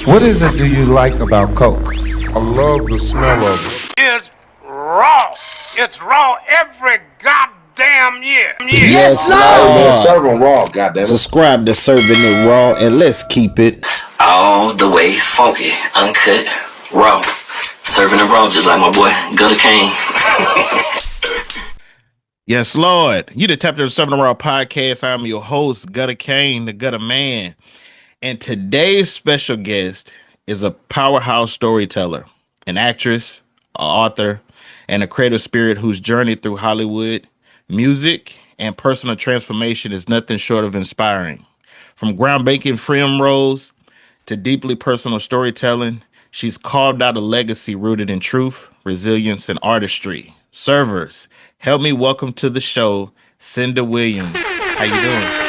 What is it do you like about Coke? I love the smell of it. It's raw. It's raw every goddamn year. Yes, Hey man, Lord. serve 'em raw, goddammit. Subscribe to Serving It Raw and let's keep it all the way funky, uncut, raw. Serving it raw just like my boy Gutter Kane. Yes, Lord. You the Tap to the Serving It Raw podcast. I'm your host, Gutter Kane, the Gutter Man. And today's special guest is a powerhouse storyteller, an actress, an author, and a creative spirit whose journey through Hollywood, music, and personal transformation is nothing short of inspiring. From groundbreaking film roles to deeply personal storytelling, she's carved out a legacy rooted in truth, resilience, and artistry. Servers, help me welcome to the show, Cynda Williams. How you doing?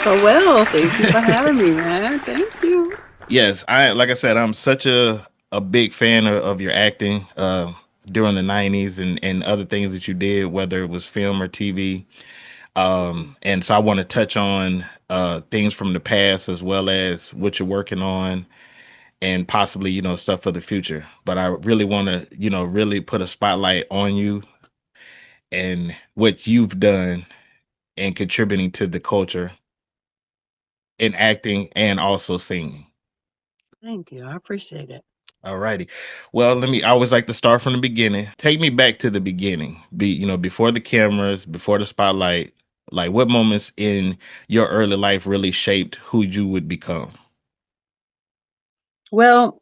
So well, thank you for having me, man. Thank you. Yes, like I said, I'm such a big fan of your acting during the 90s and other things that you did, whether it was film or TV. And so I want to touch on things from the past as well as what you're working on and possibly, stuff for the future. But I really want to, really put a spotlight on you and what you've done and contributing to the culture in acting and also singing. Thank you. I appreciate it. All righty. Well, I always like to start from the beginning. Take me back to the beginning. Before the cameras, before the spotlight, like what moments in your early life really shaped who you would become? Well,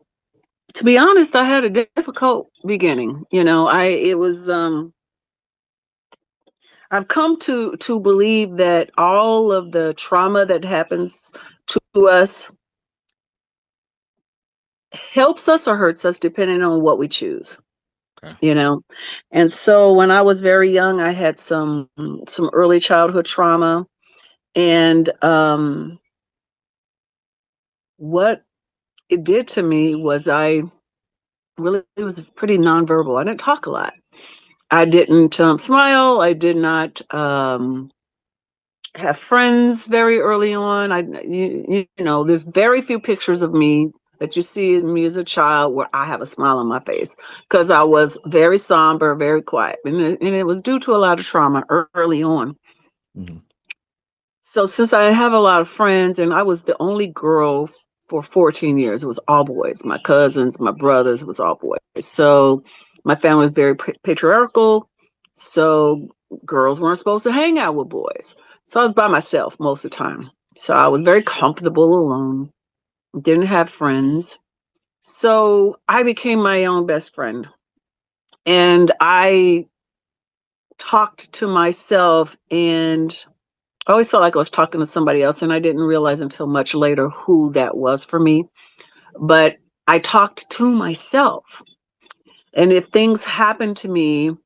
to be honest, I had a difficult beginning. I've come to believe that all of the trauma that happens to us helps us or hurts us depending on what we choose. Okay. And so when I was very young, I had some early childhood trauma, and what it did to me was it was pretty nonverbal. I didn't talk a lot. I didn't smile. I did not have friends very early on. There's very few pictures of me that you see in me as a child where I have a smile on my face, because I was very somber, very quiet. And it was due to a lot of trauma early on. Mm-hmm. So since I have a lot of friends, and I was the only girl for 14 years, it was all boys. My cousins, my brothers, it was all boys. So my family was very patriarchal. So girls weren't supposed to hang out with boys. So I was by myself most of the time. So I was very comfortable alone. Didn't have friends. So I became my own best friend. And I talked to myself, and I always felt like I was talking to somebody else, and I didn't realize until much later who that was for me. But I talked to myself. And if things happened to me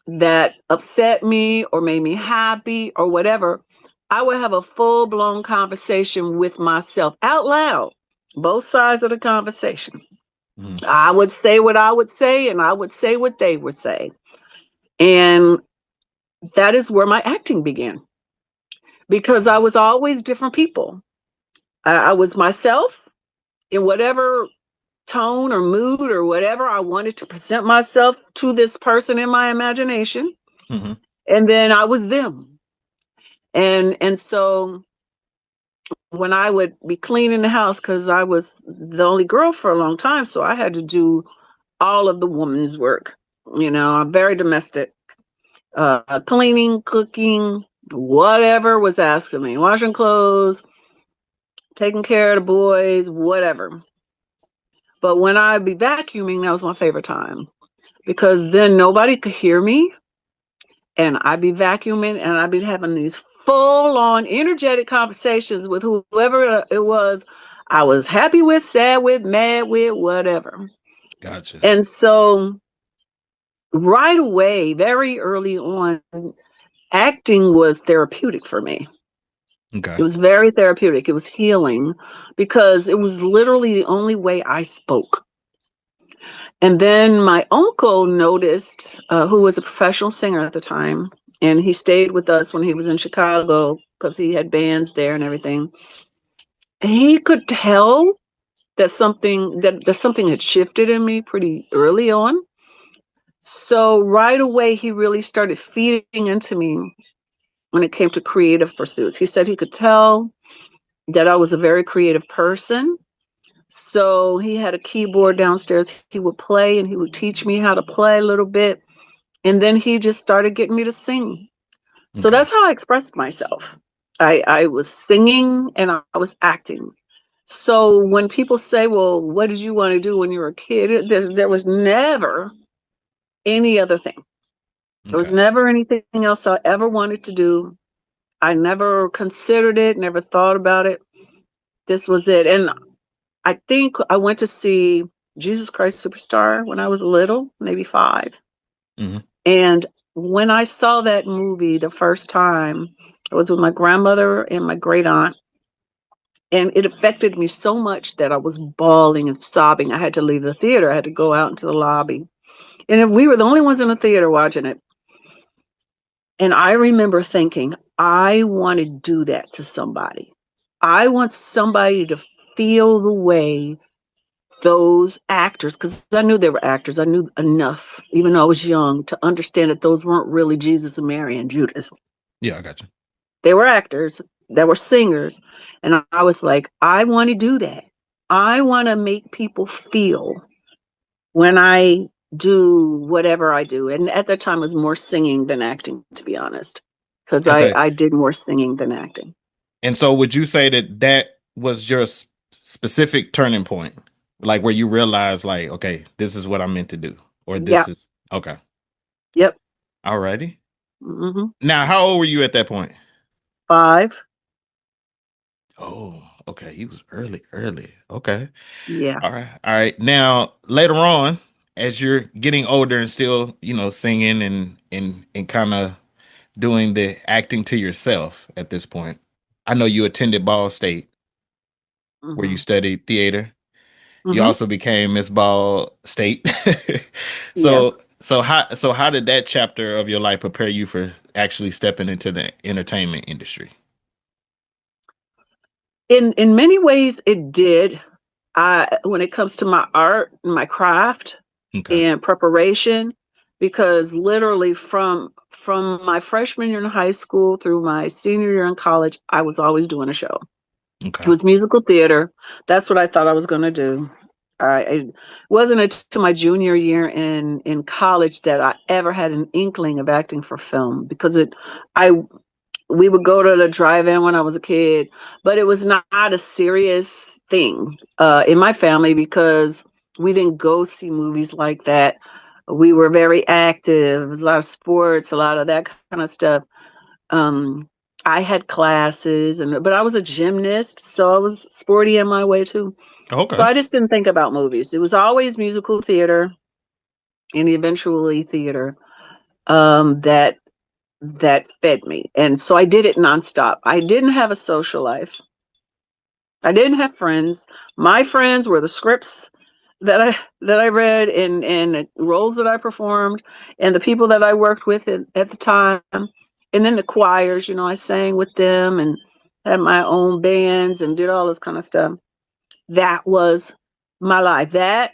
that upset me or made me happy or whatever, I would have a full-blown conversation with myself out loud, both sides of the conversation. Mm. I would say what I would say, and I would say what they would say. And that is where my acting began, because I was always different people. I was myself in whatever tone or mood or whatever I wanted to present myself to this person in my imagination. Mm-hmm. And then I was them. And so when I would be cleaning the house, because I was the only girl for a long time, so I had to do all of the woman's work. I'm very domestic. Cleaning, cooking, whatever was asked of me, washing clothes, taking care of the boys, whatever. But when I'd be vacuuming, that was my favorite time, because then nobody could hear me, and I'd be vacuuming, and I'd be having these full-on energetic conversations with whoever it was I was happy with, sad with, mad with, whatever. Gotcha. And so right away, very early on, acting was therapeutic for me. Okay. It was very therapeutic. It was healing, because it was literally the only way I spoke. And then my uncle noticed, who was a professional singer at the time, and he stayed with us when he was in Chicago because he had bands there and everything. he could tell that something had shifted in me pretty early on. So right away, he really started feeding into me when it came to creative pursuits. He said he could tell that I was a very creative person. So he had a keyboard downstairs. He would play and he would teach me how to play a little bit. And then he just started getting me to sing. So Okay. that's how I expressed myself. I was singing and I was acting. So when people say, well, what did you want to do when you were a kid? There was never any other thing. There was Okay. never anything else I ever wanted to do. I never considered it, never thought about it. This was it. And I think I went to see Jesus Christ Superstar when I was little, maybe 5. Hmm. And when I saw that movie the first time, I was with my grandmother and my great aunt. And it affected me so much that I was bawling and sobbing. I had to leave the theater. I had to go out into the lobby. And if we were the only ones in the theater watching it. And I remember thinking, I want to do that to somebody. I want somebody to feel the way those actors, because I knew they were actors. I knew enough, even though I was young, to understand that those weren't really Jesus and Mary and Judas. Yeah, I got you. They were actors, that were singers. And I was like, I want to do that. I want to make people feel when I do whatever I do. And at that time, it was more singing than acting, to be honest, because Okay. I did more singing than acting. And so would you say that that was your specific turning point? Like where you realized like, okay, this is what I'm meant to do, or Yeah. this is okay. Yep. Alrighty. Hmm. Now, how old were you at that point? 5. Oh, okay. He was early. Okay. Yeah. All right. All right. Now, later on, as you're getting older and still, singing and kind of doing the acting to yourself at this point. I know you attended Ball State where you Hmm. studied theater. You Hmm. also became Miss Ball State. Yeah. So how did that chapter of your life prepare you for actually stepping into the entertainment industry? In many ways, it did. When it comes to my art, my craft, Okay. and preparation, because literally from my freshman year in high school through my senior year in college, I was always doing a show. It Okay. was musical theater. That's what I thought I was going to do. It wasn't until my junior year in college that I ever had an inkling of acting for film, because I we would go to the drive-in when I was a kid, but it was not a serious thing in my family, because we didn't go see movies like that. We were very active, a lot of sports, a lot of that kind of stuff. Um, I had classes, but I was a gymnast, so I was sporty in my way too. So Okay. I just didn't think about movies. It was always musical theater and eventually theater, that fed me. And so I did it nonstop. I didn't have a social life. I didn't have friends. My friends were the scripts that I read, and the roles that I performed, and the people that I worked with at the time. And then the choirs, I sang with them and had my own bands and did all this kind of stuff. That was my life. That,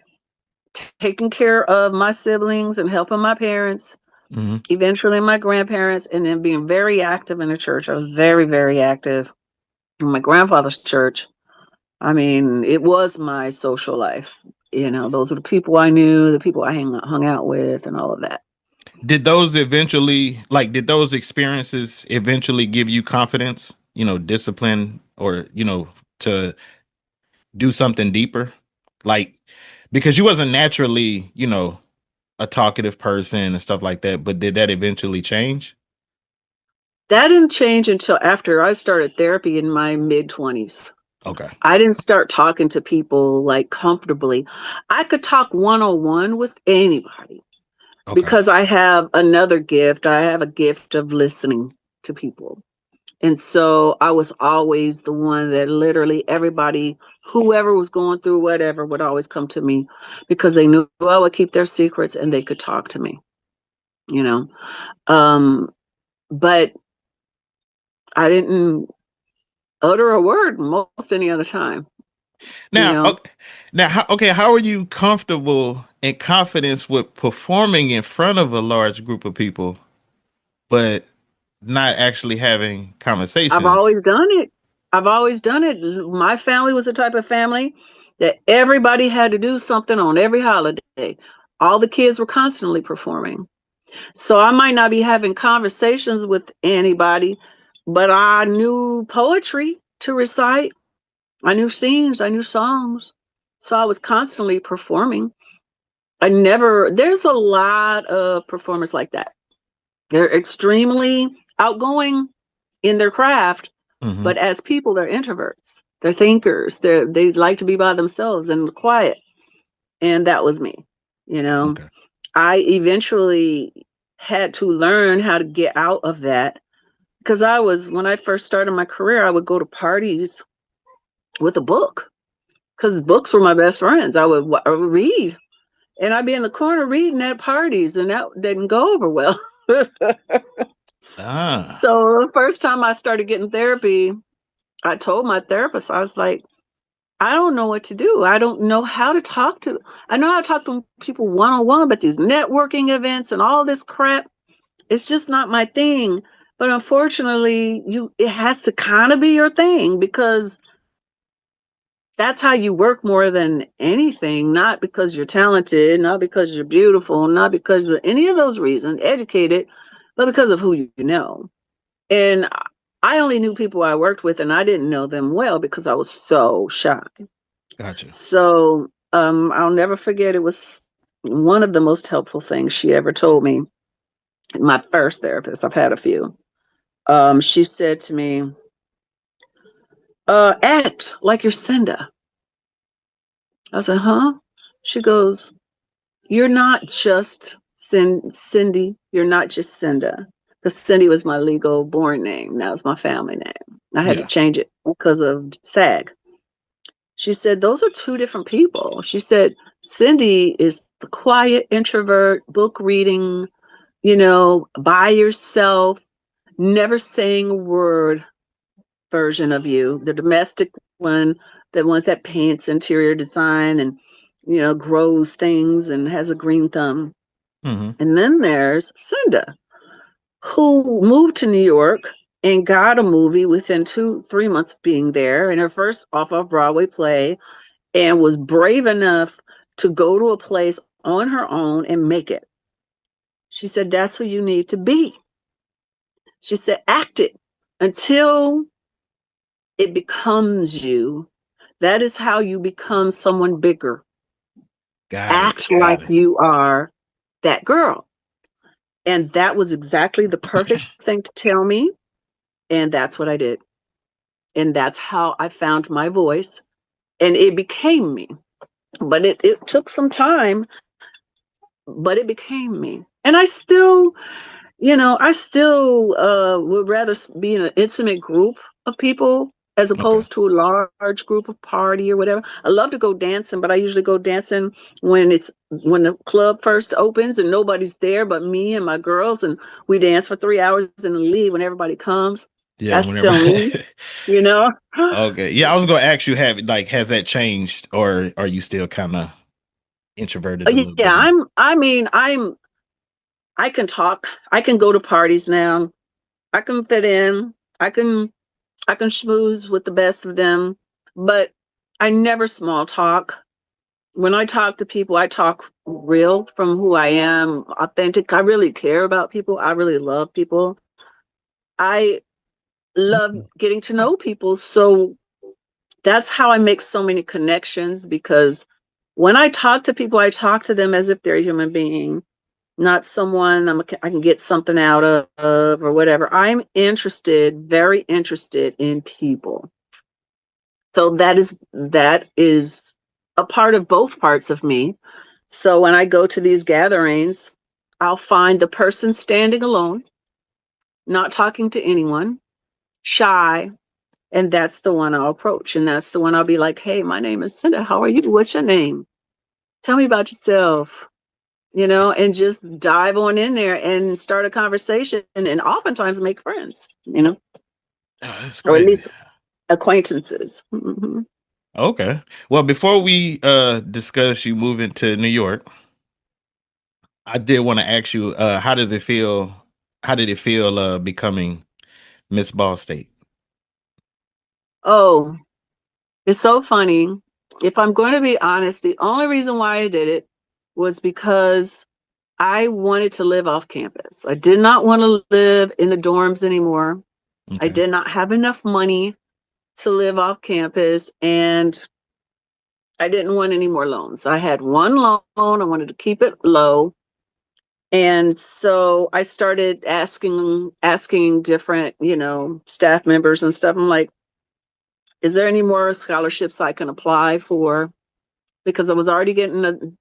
taking care of my siblings and helping my parents, Hmm. eventually my grandparents, and then being very active in the church. I was very, very active in my grandfather's church. I mean, it was my social life. Those were the people I knew, the people I hung out with, and all of that. Did those experiences eventually give you confidence, discipline, or, to do something deeper? Like, because you wasn't naturally, a talkative person and stuff like that, but did that eventually change? That didn't change until after I started therapy in my mid-20s. Okay. I didn't start talking to people like comfortably. I could talk one-on-one with anybody Okay. because I have another gift. I have a gift of listening to people. And so I was always the one that literally everybody, whoever was going through whatever, would always come to me, because they knew I would keep their secrets and they could talk to me, you know. Um, but I didn't utter a word most any other time. Now, You know, how are you comfortable and confidence with performing in front of a large group of people, but not actually having I've conversations? always done it. I've always done it. My family was the type of family that everybody had to do something on every holiday. All the kids were constantly performing. So I might not be having conversations with anybody, but I knew poetry to recite. I knew scenes, I knew songs. So I was constantly performing. There's a lot of performers like that. They're extremely outgoing in their craft, Hmm. but as people, they're introverts. They're thinkers. They like to be by themselves and quiet. And that was me. You know, Okay. I eventually had to learn how to get out of that because when I first started my career, I would go to parties with a book because books were my best friends. I would read and I'd be in the corner reading at parties, and that didn't go over well. Ah, So the first time I started getting therapy, I told my therapist, I was like, I don't know what to do. I don't know how to talk to. I know how to talk to people one on one, but these networking events and all this crap, it's just not my thing. But unfortunately, it has to kind of be your thing because that's how you work more than anything, not because you're talented, not because you're beautiful, not because of any of those reasons, educated, but because of who you know. And I only knew people I worked with, and I didn't know them well because I was so shy. gotcha. So I'll never forget. It was one of the most helpful things she ever told me. My first therapist, I've had a few. She said to me, "Act like you're Cynda." I said, "Huh?" She goes, "You're not just Cindy. You're not just Cynda. Because Cindy was my legal born name. Now it's my family name. I had to Yeah. change it because of SAG." She said, "Those are two different people." She said, "Cindy is the quiet introvert, book reading, by yourself, never saying a word version of you, the domestic one, the one that paints interior design and, grows things and has a green thumb." Hmm. And then there's Cynda, who moved to New York and got a movie within 3 months of being there in her first off-Broadway play, and was brave enough to go to a place on her own and make it. She said, "That's who you need to be." She said, "Act it until it becomes you. That is how you become someone bigger. Got it. Act like Got it. you are that girl." And that was exactly the perfect thing to tell me. And that's what I did. And that's how I found my voice. And it became me. But it took some time, but it became me. And I still would rather be in an intimate group of people as Okay. opposed to a large group of party or whatever. I love to go dancing, but I usually go dancing when the club first opens and nobody's there but me and my girls, and we dance for 3 hours and then leave when everybody comes. Yeah. That's Whenever. still me, you know. Okay. Yeah, I was gonna ask you, has that changed, or are you still kind of introverted a little bit Yeah, more? I can talk. I can go to parties now. I can fit in. I can schmooze with the best of them, but I never small talk. When I talk to people, I talk real from who I am, authentic. I really care about people. I really love people. I love getting to know people. So that's how I make so many connections, because when I talk to people, I talk to them as if they're a human being, not someone I can get something out of or whatever. I'm interested, very interested in people. So that is a part of both parts of me. So when I go to these gatherings, I'll find the person standing alone, not talking to anyone, shy, and that's the one I'll approach. And that's the one I'll be like, "Hey, my name is Cynda. How are you? What's your name? Tell me about yourself." And just dive on in there and start a conversation and oftentimes make friends, Oh, that's or crazy. acquaintances. Hmm. Okay. Well, before we discuss you moving to New York, I did want to ask you, how does it feel? How did it feel becoming Miss Ball State? Oh, it's so funny. If I'm going to be honest, the only reason why I did it was because I wanted to live off campus. I did not want to live in the dorms anymore. I Okay. did not have enough money to live off campus, and I didn't want any more loans. I had one loan. I wanted to keep it low. And so I started asking different, staff members and stuff. I'm like, is there any more scholarships I can apply for? Because I was already getting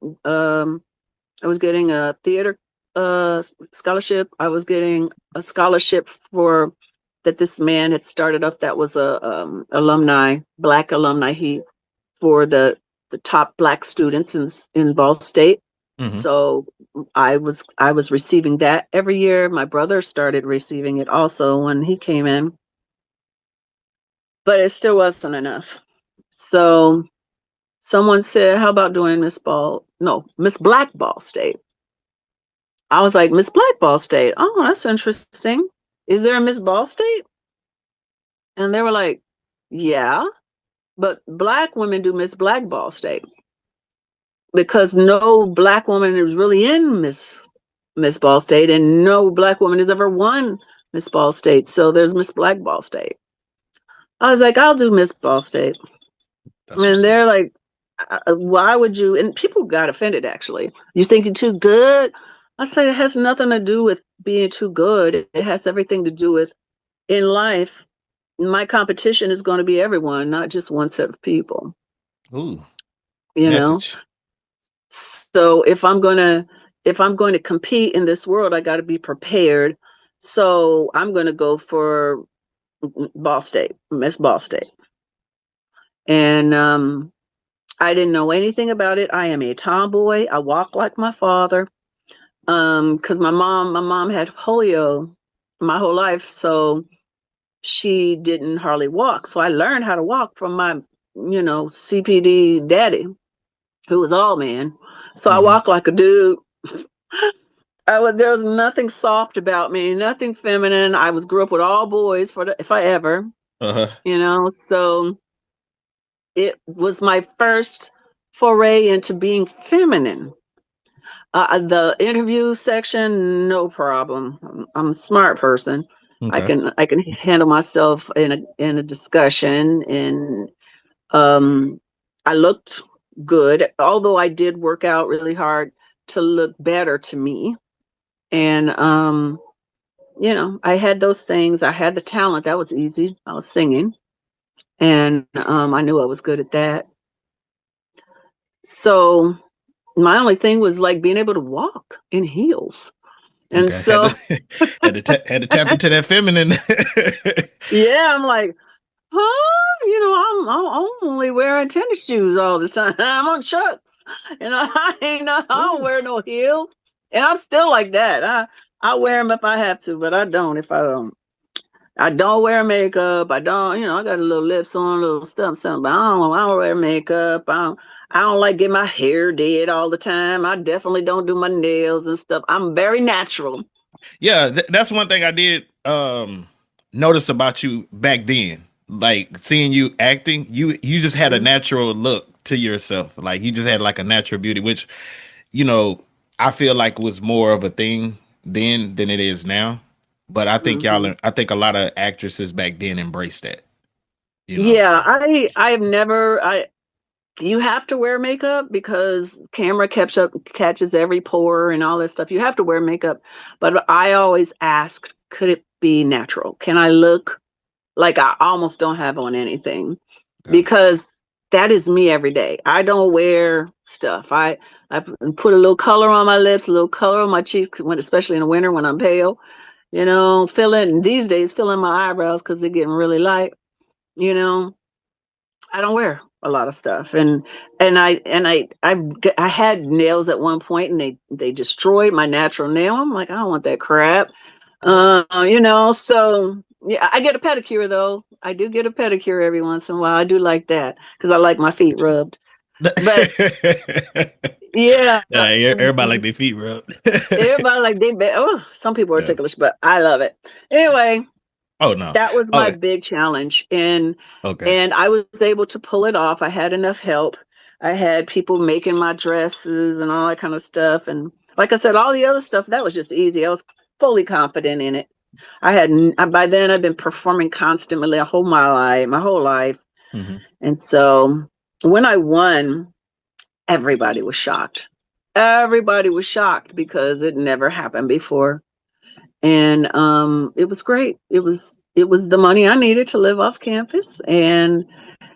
I was getting a theater scholarship. I was getting a scholarship for that this man had started up that was a Black alumni. He for the top Black students in Ball State. Hmm. So I was receiving that every year. My brother started receiving it also when he came in, but it still wasn't enough. So someone said, "How about doing Miss Ball? No, Miss Black Ball State." I was like, "Miss Black Ball State? Oh, that's interesting. Is there a Miss Ball State?" And they were like, "Yeah, but Black women do Miss Black Ball State because no Black woman is really in Miss Ball State, and no Black woman has ever won Miss Ball State. So there's Miss Black Ball State." I was like, "I'll do Miss Ball State." That's And what's up. they're like, "Why would you?" And people got offended, actually. "You think you're too good?" I said, "It has nothing to do with being too good. It has everything to do with in life. My competition is going to be everyone, not just one set of people, Ooh, you know? message. So if I'm going to compete in this world, I got to be prepared. So I'm going to go for Ball State, Miss Ball State. And I didn't know anything about it. I am a tomboy. I walk like my father. Because my mom had polio my whole life, so she didn't hardly walk. So I learned how to walk from my, CPD daddy, who was all man. So I Hmm. walk like a dude. There was nothing soft about me, nothing feminine. I grew up with all boys if I ever, Uh-huh. So it was my first foray into being feminine. The interview section, no problem. I'm a smart person. Okay. I can handle myself in a discussion, and um, I looked good, although I did work out really hard to look better to me. And I had those things. I had the talent. That was easy. I was singing, and I knew I was good at that. So my only thing was like being able to walk in heels. And Okay. Had so, to had to tap into that feminine. yeah, I'm like, huh? I'm only wearing tennis shoes all the time. I'm on Chucks. I don't Ooh. wear no heels. And I'm still like that. I wear them if I have to, but I don't if I don't. I don't wear makeup. I don't, I got a little lips on, a little stuff, something, but I don't wear makeup. I don't like get my hair did all the time. I definitely don't do my nails and stuff. I'm very natural. Yeah, that's one thing I did notice about you back then. Like seeing you acting, you just had a Mhm. natural look to yourself. Like you just had like a natural beauty, which you know I feel like was more of a thing then than it is now. But Mhm. I think a lot of actresses back then embraced that. So Yeah, I've never I you have to wear makeup because camera catches every pore and all that stuff. You have to wear makeup, but I always ask, could it be natural? Can I look like I almost don't have on anything? yeah. Because that is me every day. I don't wear stuff. I put a little color on my lips, a little color on my cheeks, especially in the winter when I'm pale. These days fill in my eyebrows because they're getting really light. You know, I don't wear a lot of stuff, and I had nails at one point, and they destroyed my natural nail. I'm like, I don't want that crap. Oh. So Yeah, I get a pedicure though. I do get a pedicure every once in a while. I do like that because I like my feet rubbed. But yeah, Everybody like their feet rubbed. everybody like oh, some people are Yeah. ticklish, but I love it. Anyway, Oh no. that was my Okay. big challenge, and Okay. I was able to pull it off. I had enough help. I had people making my dresses and all that kind of stuff, and like I said, all the other stuff that was just easy. I was fully confident in it. By then I'd been performing constantly my whole life, Hmm. and so when I won, everybody was shocked. Everybody was shocked because it never happened before, and it was great. It was the money I needed to live off campus, and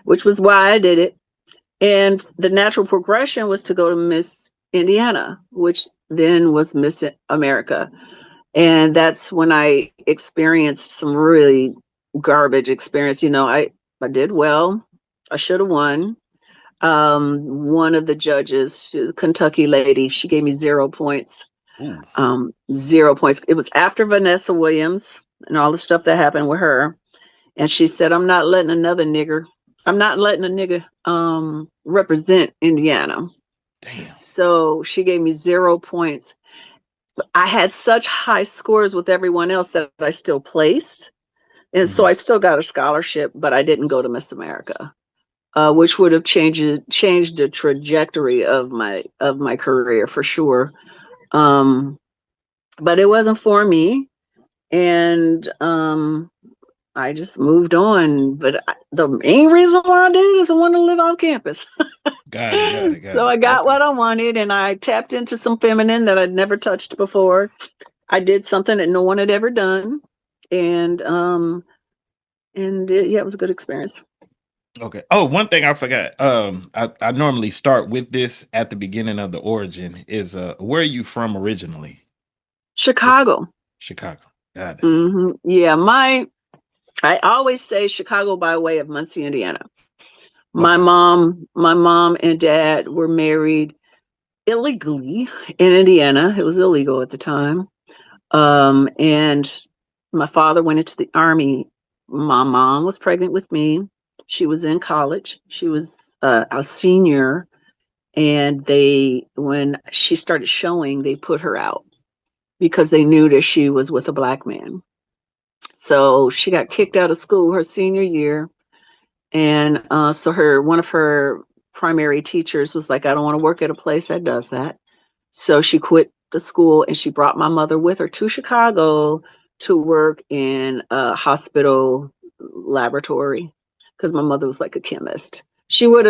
which was why I did it. And the natural progression was to go to Miss Indiana, which then was Miss America. And that's when I experienced some really garbage experience. I did well. I should have won. One of the judges, she's a Kentucky lady, she gave me 0 points. Ooh. 0 points. It was after Vanessa Williams and all the stuff that happened with her. And she said, I'm not letting a nigger represent Indiana. Damn. So she gave me 0 points. I had such high scores with everyone else that I still placed. And so I still got a scholarship, but I didn't go to Miss America, which would have changed the trajectory of my career for sure. But it wasn't for me. And I just moved on. But the main reason why I did it is I wanted to live off campus. Got it. So I got what I wanted, and I tapped into some feminine that I'd never touched before. I did something that no one had ever done, and yeah, it was a good experience. Okay. Oh, one thing I forgot. I normally start with this at the beginning of the origin is where are you from originally? Chicago. Chicago. Got it. Mm-hmm. Yeah, I always say Chicago by way of Muncie, Indiana. My mom and dad were married illegally in Indiana. It was illegal at the time. And my father went into the Army. My mom was pregnant with me. She was in college. She was a senior. And when she started showing, they put her out because they knew that she was with a black man. So she got kicked out of school her senior year. And so one of her primary teachers was like, I don't want to work at a place that does that. So she quit the school and she brought my mother with her to Chicago to work in a hospital laboratory because my mother was like a chemist. It would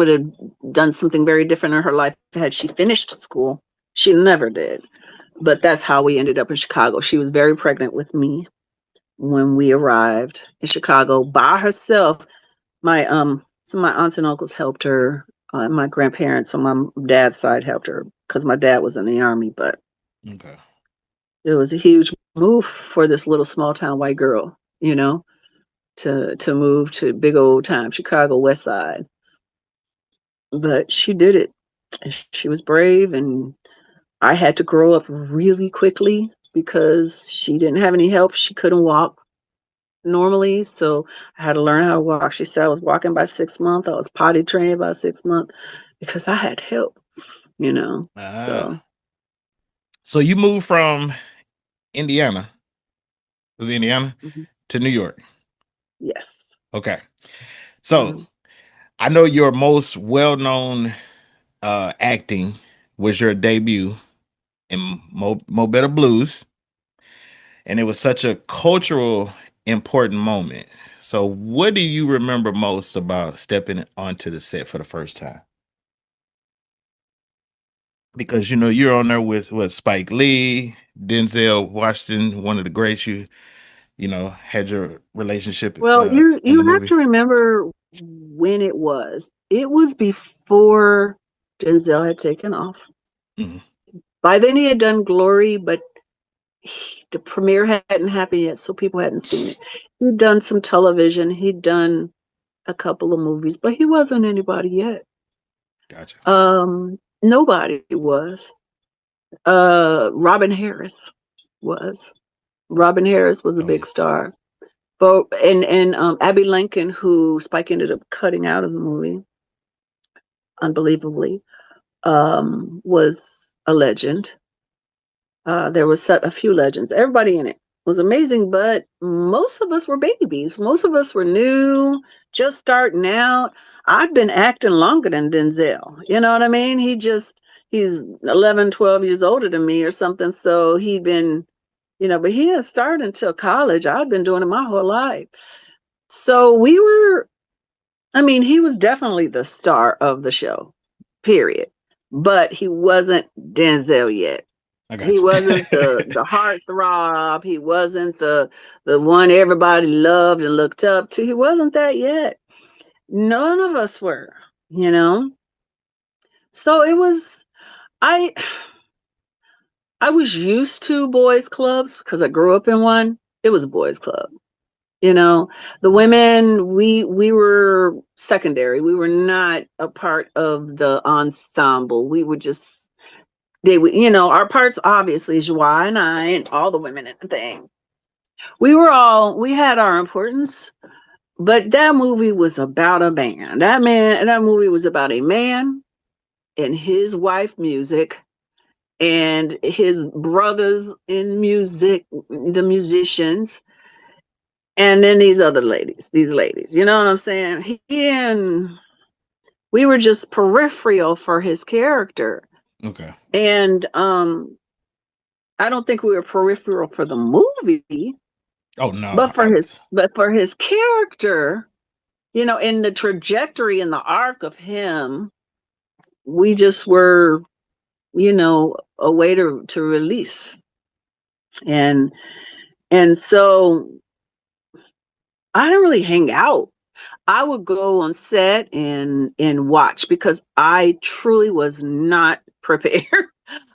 have done something very different in her life had she finished school. She never did. But that's how we ended up in Chicago. She was very pregnant with me when we arrived in Chicago by herself. Some of my aunts and uncles helped her. My grandparents on my dad's side helped her because my dad was in the Army. But it was a huge move for this little small town white girl, to move to big old time Chicago West Side. But she did it. She was brave, and I had to grow up really quickly because she didn't have any help. She couldn't walk normally, so I had to learn how to walk. She said I was walking by 6 months. I was potty trained by 6 months because I had help, So you moved from Indiana, to New York? Yes. Okay. So I know your most well-known acting was your debut in Mo Better Blues, and it was such a cultural important moment. So what do you remember most about stepping onto the set for the first time? Because you're on there with Spike Lee, Denzel Washington, one of the greats. You had your relationship Well, in the you have movie. to remember when it was. It was before Denzel had taken off. By then he had done Glory, but the premiere hadn't happened yet, so people hadn't seen it. He'd done some television. He'd done a couple of movies, but he wasn't anybody yet. Gotcha. Nobody was. Robin Harris was. Robin Harris was a Oh yeah. big star. But and Abby Lincoln, who Spike ended up cutting out of the movie, unbelievably, was a legend. There was a few legends. Everybody in it was amazing, but most of us were babies. Most of us were new, just starting out. I'd been acting longer than Denzel. You know what I mean? He's 11, 12 years older than me or something. So he'd been, but he didn't start until college. I'd been doing it my whole life. So he was definitely the star of the show, period. But he wasn't Denzel yet. I got He you. wasn't the heartthrob. He wasn't the one everybody loved and looked up to. He wasn't that yet. None of us were, you know. So it was I I was used to boys clubs because I grew up in one. It was a boys club. You know, the women, we were secondary. We were not a part of the ensemble. We were just they would, our parts obviously Joie and I and all the women in the thing. We had our importance, but that movie was about a man. That movie was about a man and his wife music and his brothers in music, the musicians, and then these ladies, you know what I'm saying? We were just peripheral for his character. Okay. And I don't think we were peripheral for the movie, Oh no. but for his character, in the trajectory and the arc of him, we just were, a way to release. And so I didn't really hang out. I would go on set and watch because I truly was not prepared.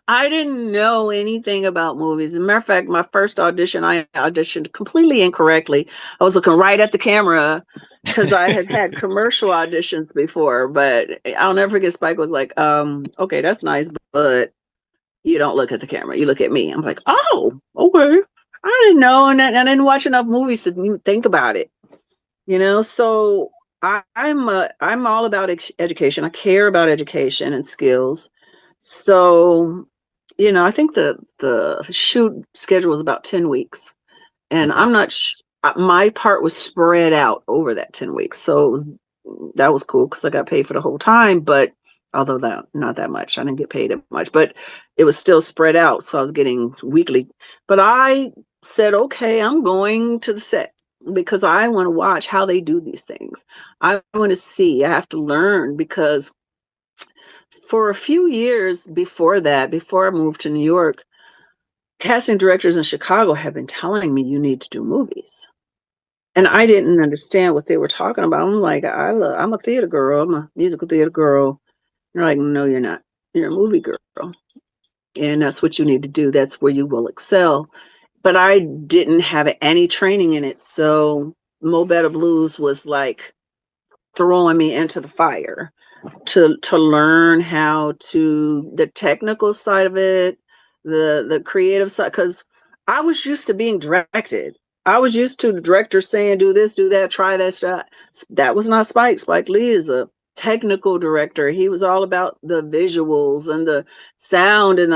I didn't know anything about movies. As a matter of fact, my first audition, I auditioned completely incorrectly. I was looking right at the camera because I had commercial auditions before, but I'll never forget Spike was like, okay, that's nice, but you don't look at the camera. You look at me. I'm like, oh, okay. I didn't know. And I didn't watch enough movies to even think about it. So I'm all about education. I care about education and skills. So, I think the shoot schedule was about 10 weeks, and Okay. I'm not. My part was spread out over that 10 weeks, so that was cool because I got paid for the whole time. But although that not that much, I didn't get paid that much, but it was still spread out, so I was getting weekly. But I said, okay, I'm going to the set because I want to watch how they do these things. I want to see. I have to learn because for a few years before that, before I moved to New York, casting directors in Chicago have been telling me you need to do movies. And I didn't understand what they were talking about. I'm like, I'm a theater girl. I'm a musical theater girl. They're like, no, you're not. You're a movie girl. And that's what you need to do. That's where you will excel. But I didn't have any training in it. So Mo Better Blues was like throwing me into the fire to learn how to the technical side of it, the creative side, because I was used to being directed. I was used to the director saying, do this, do that, try that shot. That was not Spike. Spike Lee is a technical director. He was all about the visuals and the sound and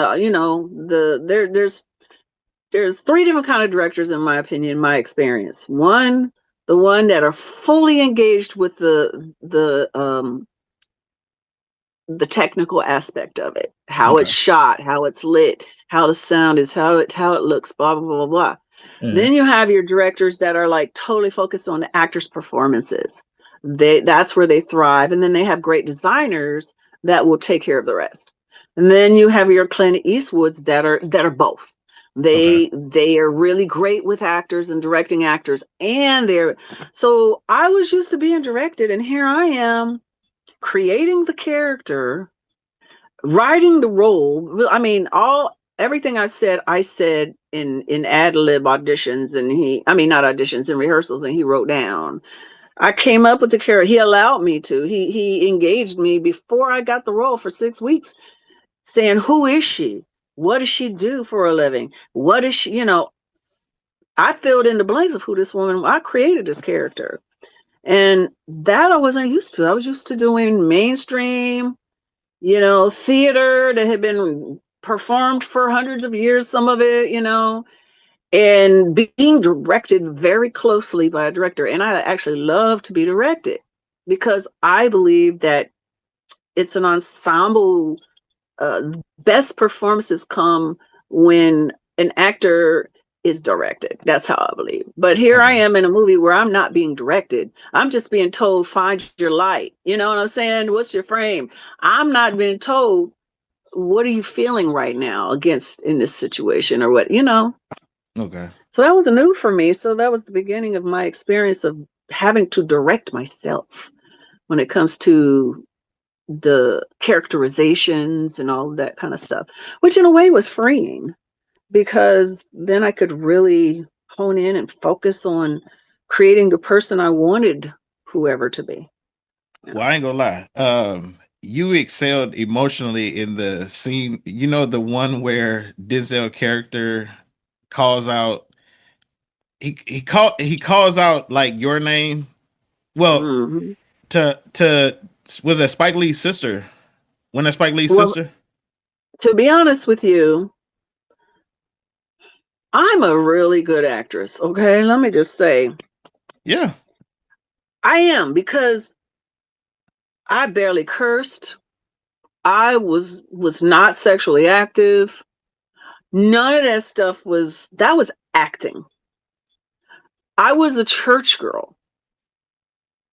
there's three different kind of directors in my opinion, my experience. One, the one that are fully engaged with the technical aspect of it, how Okay. it's shot, how it's lit, how the sound is, how it looks, blah blah blah blah. Then you have your directors that are like totally focused on the actors' performances. That's where they thrive, and then they have great designers that will take care of the rest. And then you have your Clint Eastwoods that are both. Okay. They are really great with actors and directing actors, and so I was used to being directed, and here I am creating the character, writing the role. I mean, everything I said in ad lib auditions, and not auditions, in rehearsals, and he wrote down. I came up with the character. He allowed me to. He engaged me before I got the role for 6 weeks, saying, "Who is she? What does she do for a living? What is she? I filled in the blanks of who this woman. I created this character, and that I wasn't used to. I was used to doing mainstream, theater that had been performed for hundreds of years. Some of it, and being directed very closely by a director. And I actually love to be directed because I believe that it's an ensemble. Best performances come when an actor is directed. That's how I believe. But here I am in a movie where I'm not being directed. I'm just being told, find your light. You know what I'm saying? What's your frame? I'm not being told, what are you feeling right now in this situation or what, Okay. So that was new for me. So that was the beginning of my experience of having to direct myself when it comes to the characterizations and all of that kind of stuff, which in a way was freeing because then I could really hone in and focus on creating the person I wanted whoever to be. Well, I ain't gonna lie. You excelled emotionally in the scene. You know the one where Denzel character calls out. He calls out like your name. Well, Mhm. to was that Spike Lee's sister? When that Spike Lee's Well, sister? to be honest with you, I'm a really good actress. Okay, let me just say Yeah. I am because I barely cursed. I was not sexually active. None of that stuff was acting. I was a church girl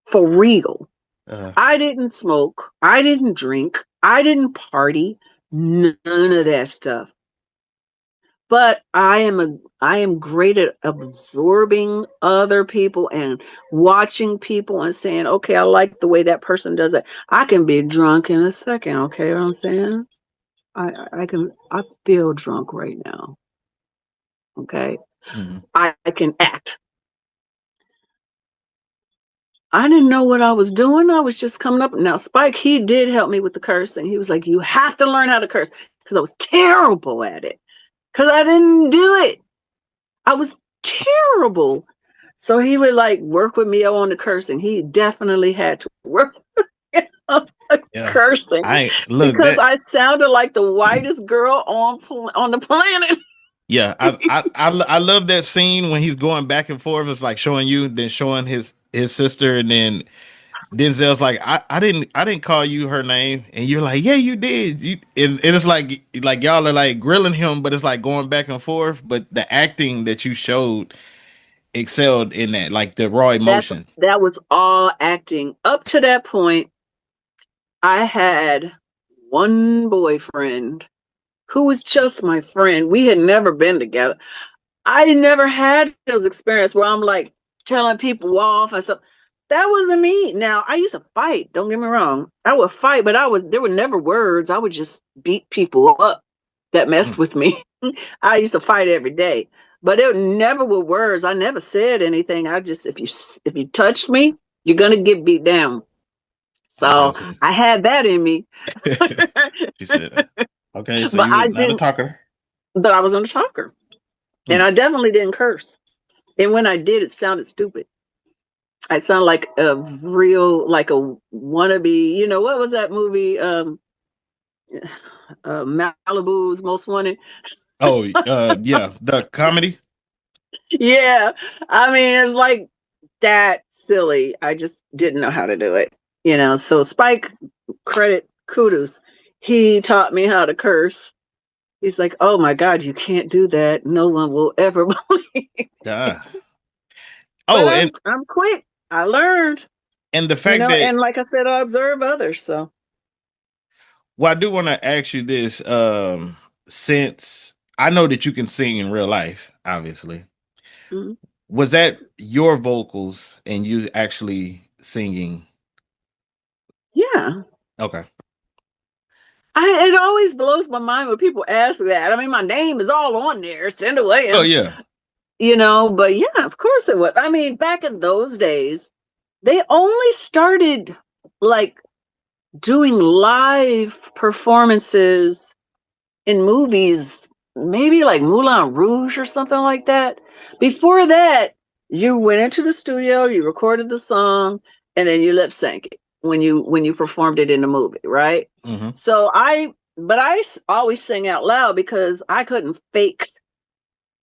for real. Uh, I didn't smoke. I didn't drink. I didn't party. None of that stuff. But I am great at absorbing other people and watching people and saying, okay, I like the way that person does it. I can be drunk in a second. Okay, what I'm saying? I feel drunk right now. Okay. mhm. I can act. I didn't know what I was doing. I was just coming up. Now, Spike, he did help me with the cursing. He was like, you have to learn how to curse because I was terrible at it because I didn't do it. I was terrible. So he would like work with me on the cursing. He definitely had to work on the Yeah. cursing I look because that. I sounded like the whitest girl on the planet. Yeah, I love that scene when he's going back and forth. It's like showing you, then showing his sister, and then Denzel's like, I didn't call you her name, and you're like, yeah, you did. And it's like y'all are like grilling him, but it's like going back and forth. But the acting that you showed excelled in that, like the raw emotion. That was all acting. Up to that point, I had one boyfriend who was just my friend. We had never been together. I never had those experiences where I'm like telling people off and stuff. That wasn't me. Now I used to fight. Don't get me wrong. I would fight, but there were never words. I would just beat people up that messed Mm, with me. I used to fight every day, but it never were words. I never said anything. I just if you touched me, you're gonna get beat down. I So got you. I had that in me, She said, okay, so but you was I not a didn't. talker. But I was on the talker, and Mm. I definitely didn't curse. And when I did, it sounded stupid. I sound like a like a wannabe. What was that movie? Malibu's Most Wanted. Oh, yeah, the comedy. Yeah, I mean, it's like that silly. I just didn't know how to do it. So Spike, kudos. He taught me how to curse. He's like, oh my God, you can't do that. No one will ever believe. Yeah. But Oh, I'm quick. I learned, and the fact that, and like I said, I observe others. So well, I do want to ask you this. Since I know that you can sing in real life, obviously, mhm. was that your vocals and you actually singing? Yeah. Okay. It always blows my mind when people ask that. I mean, my name is all on there, Cynda Oh Williams, yeah. but yeah, of course it was. I mean, back in those days, they only started like doing live performances in movies maybe like Moulin Rouge or something like that. Before that, you went into the studio, you recorded the song, and then you lip sync it when you performed it in the movie, right? Mm-hmm. So always sing out loud because I couldn't fake.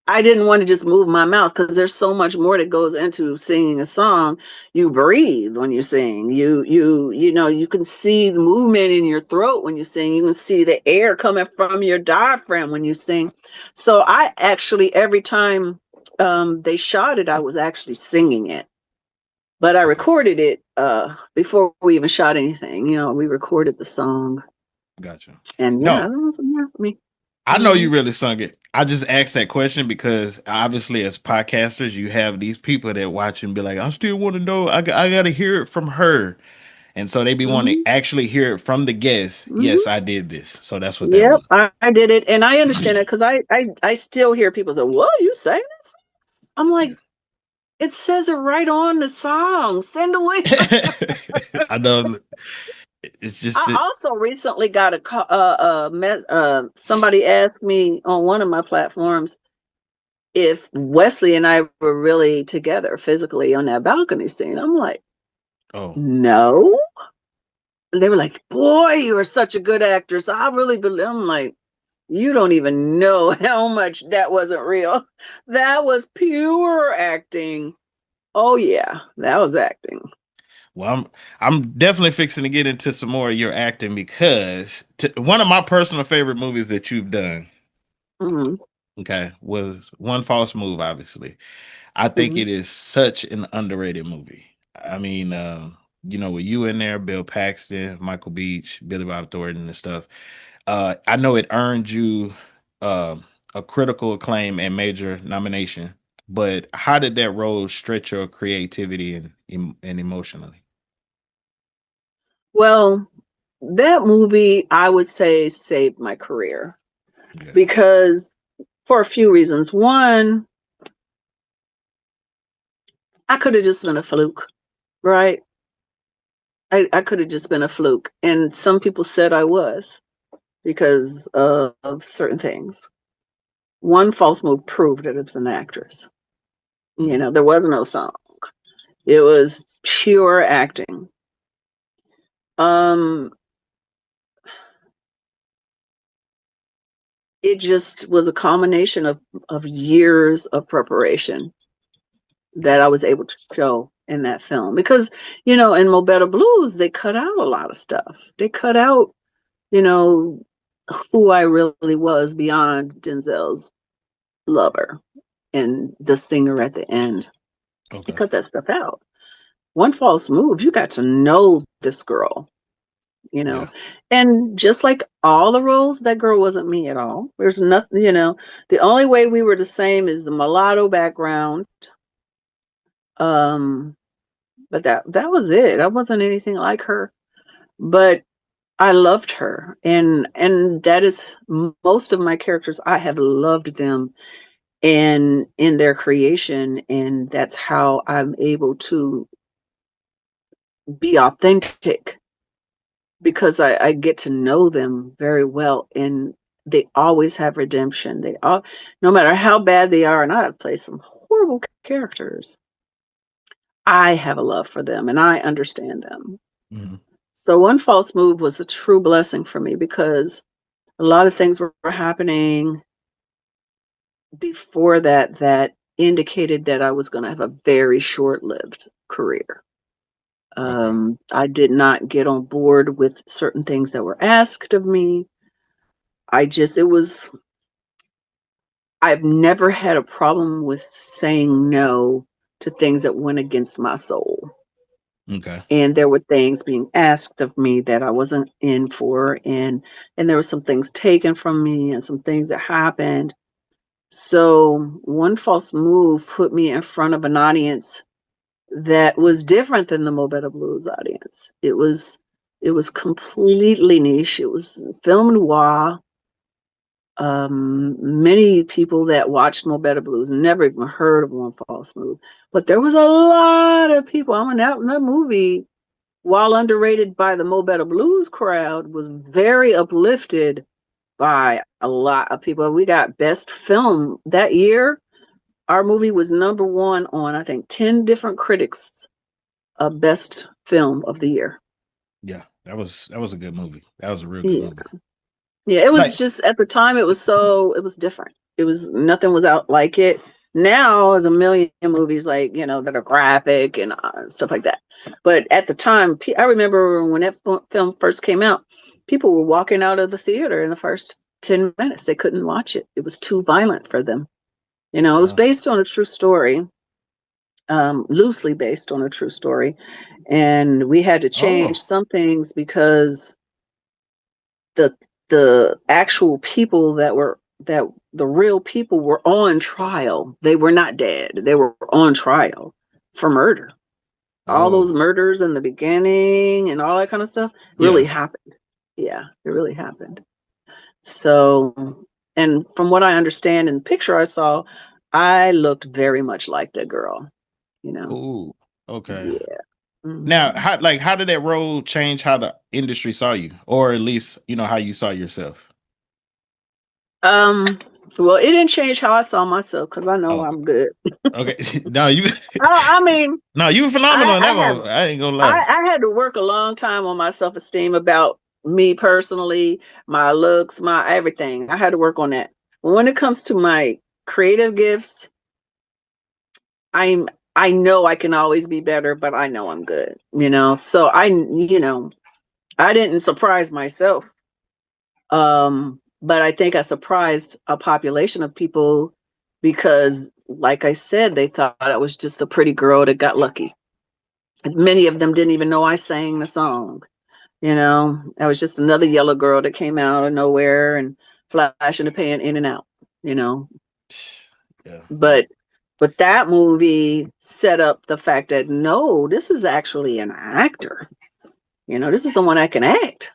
I didn't want to just move my mouth because there's so much more that goes into singing a song. You breathe when you sing. You can see the movement in your throat when you sing. You can see the air coming from your diaphragm when you sing. So I actually every time they shot it, I was actually singing it. But I recorded it before we even shot anything. We recorded the song, Gotcha. and yeah, No, that was enough for me. I know you really sung it. I just asked that question because obviously, as podcasters, you have these people that watch and be like, "I still want to know. I got to hear it from her," and so they be wanting Mm-hmm. to actually hear it from the guest. Mm-hmm. Yes, I did this. So that's what that Yep, was. I did it, and I understand it because I still hear people say, "What you saying this?" I'm like, it says it right on the song. Cynda Williams. I know. It's just I that. also recently got a call. Somebody asked me on one of my platforms if Wesley and I were really together physically on that balcony scene. I'm like, Oh, no. And they were like, "Boy, you are such a good actress." I really believe. I'm like, you don't even know how much that wasn't real. That was pure acting. Oh yeah, that was acting. well, I'm definitely fixing to get into some more of your acting because one of my personal favorite movies that you've done, Hmm. okay, was One False Move. Obviously, I think Hmm. it is such an underrated movie. I mean, with you in there, Bill Paxton, Michael Beach, Billy Bob Thornton, and stuff. I know it earned you uh, a critical acclaim and major nomination. But how did that role stretch your creativity and emotionally? Well, that movie I would say saved my career Yeah. because for a few reasons. One, I could have just been a fluke, right? I could have just been a fluke. And some people said I was because of certain things. One False Move proved that it's an actress. There was no song. It was pure acting. Um, it just was a combination of years of preparation that I was able to show in that film. Because, in Mo Better Blues, they cut out a lot of stuff. They cut out, you know, who I really was beyond Denzel's lover and the singer at the end. They Okay. cut that stuff out. One False Move, you got to know this girl, Yeah. and just like all the roles, that girl wasn't me at all. There's nothing, the only way we were the same is the mulatto background. Um, but that was it. I wasn't anything like her, but I loved her, and that is most of my characters. I have loved them and in their creation, and that's how I'm able to be authentic because I get to know them very well, and they always have redemption. They all, no matter how bad they are, and I have played some horrible characters, I have a love for them and I understand them. Mhm. So One False Move was a true blessing for me because a lot of things were happening before that indicated that I was going to have a very short-lived career. Okay. I did not get on board with certain things that were asked of me. I've never had a problem with saying no to things that went against my soul. Okay. And there were things being asked of me that I wasn't in for, and there were some things taken from me and some things that happened. So One False Move put me in front of an audience that was different than the Mo Better Blues audience. It was completely niche. It was film noir. Many people that watched Mo Better Blues never even heard of One False Move, but there was a lot of people. I mean, that movie, while underrated by the Mo Better Blues crowd, was very uplifted by a lot of people. We got best film that year. Our movie was number one on, I think, 10 different critics of best film of the year. Yeah, that was a good movie. That was a real good Yeah. movie. Yeah, it was Like, just at the time it was different. It was nothing was out like it. Now there's a million movies like, that are graphic and stuff like that. But at the time, I remember when that film first came out, people were walking out of the theater in the first 10 minutes. They couldn't watch it. It was too violent for them. It was based on a true story, loosely based on a true story. And we had to change some things because the actual people that the real people were on trial. They were not dead. They were on trial for murder. All those murders in the beginning and all that kind of stuff really happened. Yeah, it really happened. So, and from what I understand in the picture I saw, I looked very much like that girl, Ooh, okay. Yeah. Mm-hmm. Now, how did that role change how the industry saw you, or at least how you saw yourself? Well, it didn't change how I saw myself because I know Oh, I'm good. okay. No, you. I mean, No, you were phenomenal in that I one. I ain't gonna lie. I had to work a long time on my self-esteem about me personally, my looks, my everything. I had to work on that. When it comes to my creative gifts, I know I can always be better, but I know I'm good, So I didn't surprise myself. But I think I surprised a population of people because, like I said, they thought I was just a pretty girl that got lucky. Many of them didn't even know I sang the song. I was just another yellow girl that came out of nowhere and flashing the pan in and out, Yeah. But that movie set up the fact that no, this is actually an actor. This is someone that can act.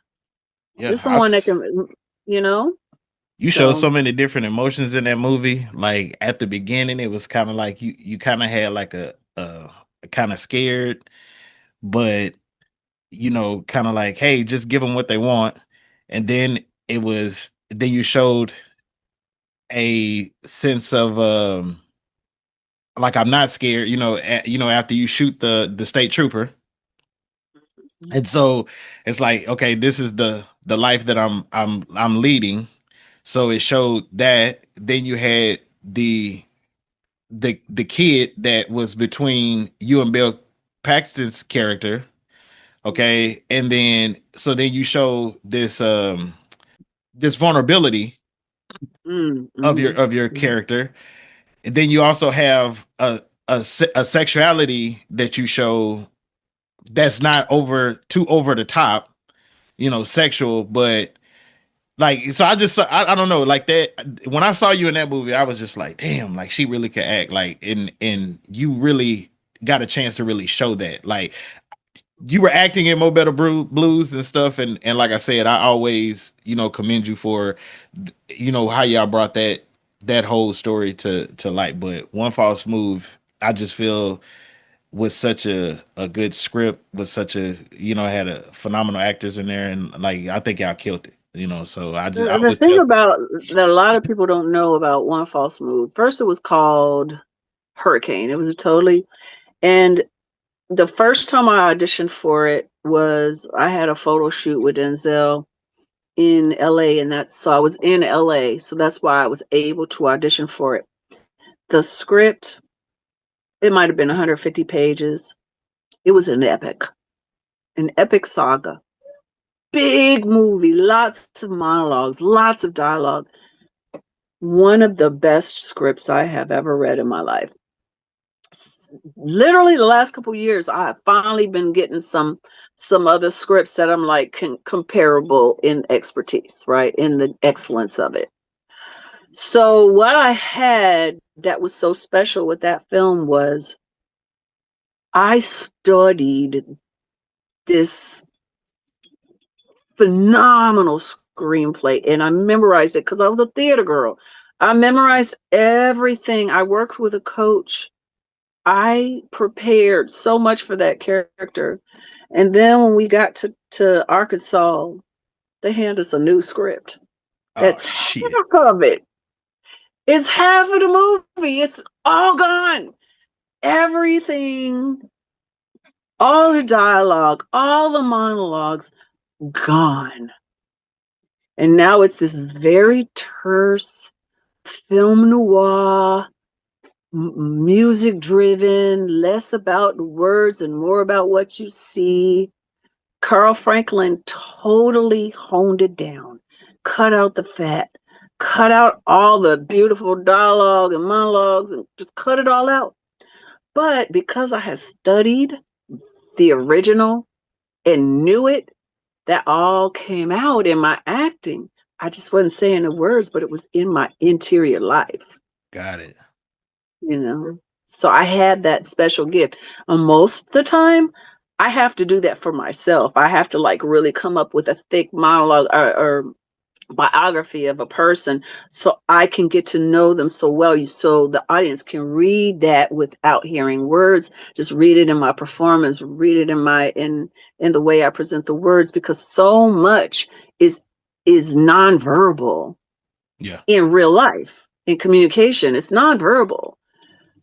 Yeah. This is someone that can, You showed so many different emotions in that movie. Like at the beginning, it was kind of like you kind of had like a kind of scared, but kind of like, hey, just give them what they want. And then then you showed a sense of like, I'm not scared, after you shoot the state trooper. And so it's like, okay, this is the life that I'm leading. So it showed that. Then you had the kid that was between you and Bill Paxton's character. Okay. And then you show this vulnerability of your character. And then you also have a sexuality that you show that's not too over the top, sexual, but like, so I don't know, like that. When I saw you in that movie, I was just like, damn, like she really could act, like, and you really got a chance to really show that. Like, you were acting in Mo Better Blues and stuff, and like I said, I always commend you for how y'all brought that whole story to light. But One False Move, I just feel, with such a good script, with such a had a phenomenal actors in there, and like I think y'all killed it. So I The always thing tell. about that a lot of people don't know about One False Move. First, it was called Hurricane. It was and the first time I auditioned for it was I had a photo shoot with Denzel in LA, so I was in LA, so that's why I was able to audition for it. The script, it might have been 150 pages. It was an epic saga. Big movie, lots of monologues, lots of dialogue. One of the best scripts I have ever read in my life. Literally the last couple of years, I have finally been getting some other scripts that I'm like comparable in expertise, right? In the excellence of it. So what I had that was so special with that film was I studied this phenomenal screenplay and I memorized it because I was a theater girl. I memorized everything. I worked with a coach. I prepared so much for that character. And then when we got to Arkansas, they handed us a new script. Oh That's shit. half of it. It's half of the movie. It's all gone. Everything, all the dialogue, all the monologues, gone. And now it's this very terse film noir, music driven, less about the words and more about what you see. Carl Franklin totally honed it down, cut out the fat, cut out all the beautiful dialogue and monologues, and just cut it all out. But because I had studied the original and knew it, that all came out in my acting. I just wasn't saying the words, but it was in my interior life, Got it. you know. So I had that special gift. And most of the time, I have to do that for myself. I have to like really come up with a thick monologue or biography of a person so I can get to know them so well, so the audience can read that without hearing words. Just read it in my performance, read it in the way I present the words, because so much is nonverbal Yeah. in real life. In communication, it's nonverbal.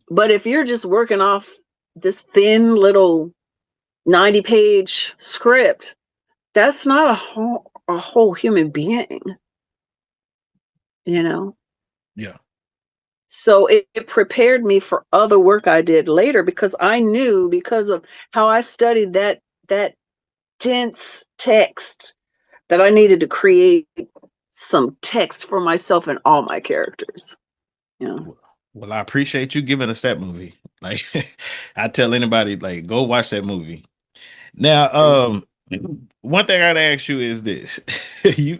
But if you're just working off this thin little 90-page script, that's not a whole human being, you know? Yeah. So it prepared me for other work I did later, because I knew, because of how I studied that dense text, that I needed to create some text for myself and all my characters. You know? Well, I appreciate you giving us that movie. Like I tell anybody, like, go watch that movie. Now, one thing I'd ask you is this. You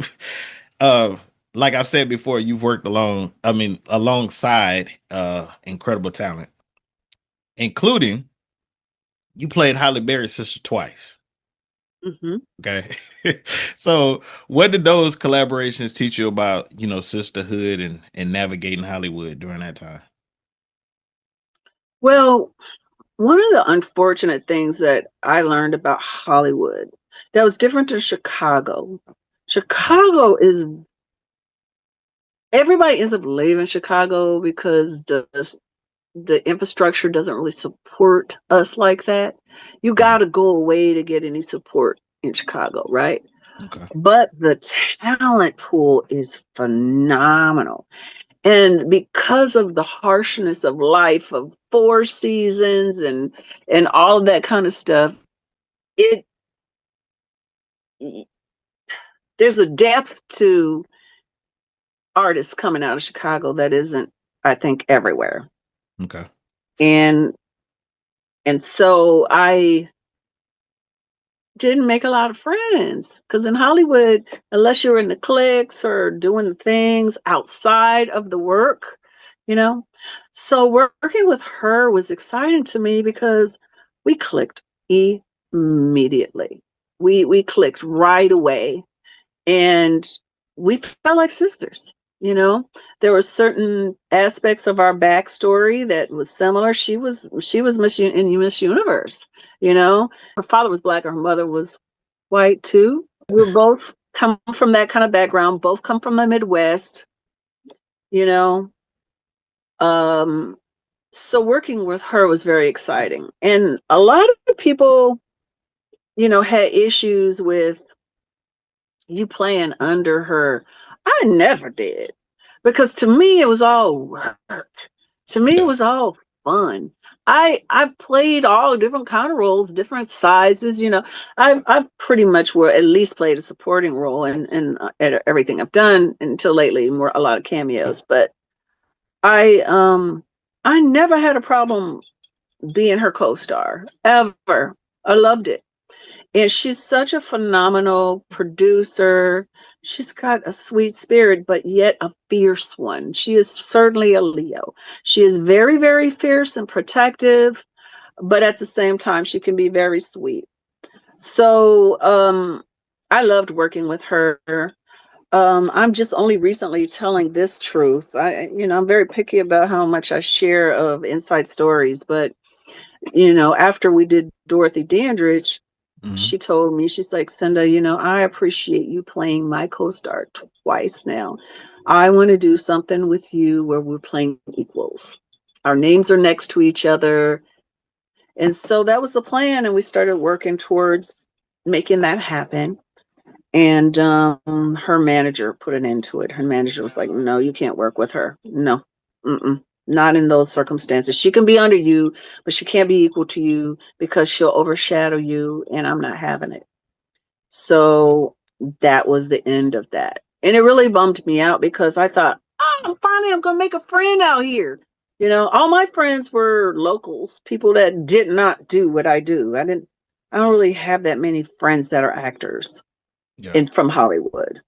like I said before, you've worked alongside incredible talent, including you played Halle Berry's sister twice. Mm-hmm. Okay. So what did those collaborations teach you about, sisterhood and navigating Hollywood during that time? Well, one of the unfortunate things that I learned about Hollywood that was different than Chicago. Chicago is Everybody ends up leaving Chicago because the infrastructure doesn't really support us like that. You got to go away to get any support in Chicago, right? Okay. But the talent pool is phenomenal. And because of the harshness of life, of 4 seasons and all of that kind of stuff, it there's a depth to artists coming out of Chicago that isn't, I think, everywhere. Okay. And so I didn't make a lot of friends, because in Hollywood, unless you're in the cliques or doing things outside of the work, you know. So working with her was exciting to me because we clicked immediately. We clicked right away, and we felt like sisters. You know, there were certain aspects of our backstory that was similar. She was Miss Universe. You know, her father was Black, and her mother was white too. We both come from that kind of background. Both come from the Midwest. You know, so working with her was very exciting, and a lot of people, had issues with you playing under her. I never did, because to me it was all work. To me it Yeah. was all fun. I've played all different kind of roles, different sizes. I've pretty much at least played a supporting role in everything I've done until lately, more a lot of cameos. But I never had a problem being her co-star ever. I loved it. And she's such a phenomenal producer. She's got a sweet spirit, but yet a fierce one. She is certainly a Leo. She is very, very fierce and protective, but at the same time, she can be very sweet. So I loved working with her. I'm just only recently telling this truth. I'm very picky about how much I share of inside stories, but after we did Dorothy Dandridge, Mhm. She told me, she's like, Cynda, I appreciate you playing my co-star twice now. I want to do something with you where we're playing equals. Our names are next to each other. And so that was the plan. And we started working towards making that happen. And her manager put an end to it. Her manager was like, no, you can't work with her. No, not in those circumstances. She can be under you, but she can't be equal to you because she'll overshadow you. And I'm not having it. So that was the end of that. And it really bummed me out because I thought, finally, I'm going to make a friend out here. All my friends were locals, people that did not do what I do. I don't really have that many friends that are actors Yeah. from Hollywood.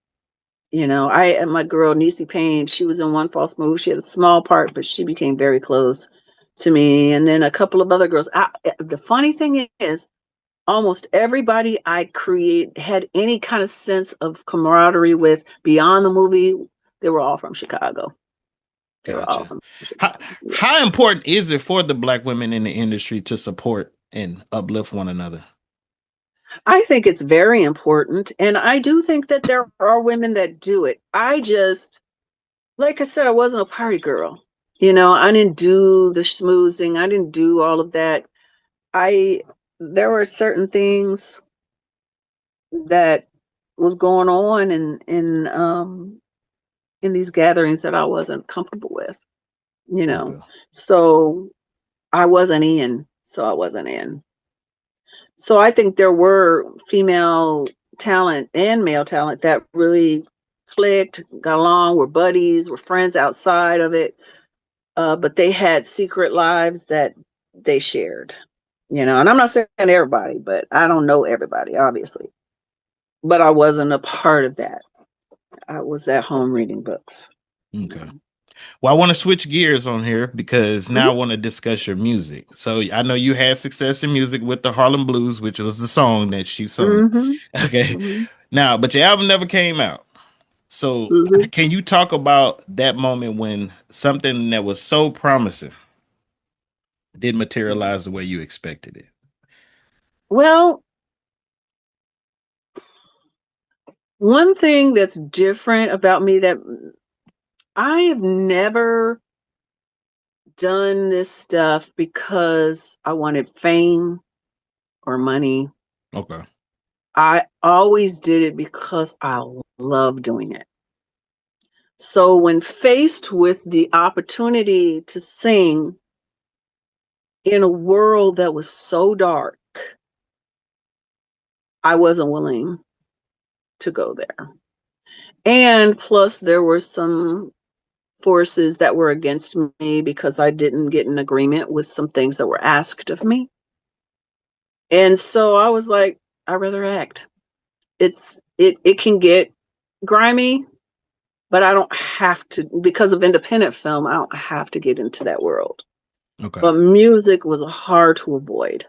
I and my girl Niecy Payne, she was in One False Move. She had a small part, but she became very close to me. And then a couple of other girls. The funny thing is, almost everybody I create had any kind of sense of camaraderie with beyond the movie. They were all from Chicago. They were all Gotcha. from How Chicago. Yeah. how important is it for the Black women in the industry to support and uplift one another? I think it's very important. And I do think that there are women that do it. I just, like I said, I wasn't a party girl. I didn't do the schmoozing. I didn't do all of that. There were certain things that was going on in these gatherings that I wasn't comfortable with, Okay. So I wasn't in. So I wasn't in. So I think there were female talent and male talent that really clicked, got along, were buddies, were friends outside of it. But they had secret lives that they shared, and I'm not saying everybody, but I don't know everybody, obviously. But I wasn't a part of that. I was at home reading books. Okay. Well, I want to switch gears on here because now I Mhm. want to discuss your music. So I know you had success in music with the Harlem Blues, which was the song that she sung. Mhm. Okay. Mhm. Now, but your album never came out. So Mhm. can you talk about that moment when something that was so promising didn't materialize the way you expected it? Well, one thing that's different about me that I have never done this stuff because I wanted fame or money. Okay. I always did it because I love doing it. So when faced with the opportunity to sing in a world that was so dark, I wasn't willing to go there. And plus, there were some forces that were against me because I didn't get an agreement with some things that were asked of me. And so I was like, I'd rather act. It can get grimy, but I don't have to, because of independent film, I don't have to get into that world. Okay. But music was hard to avoid.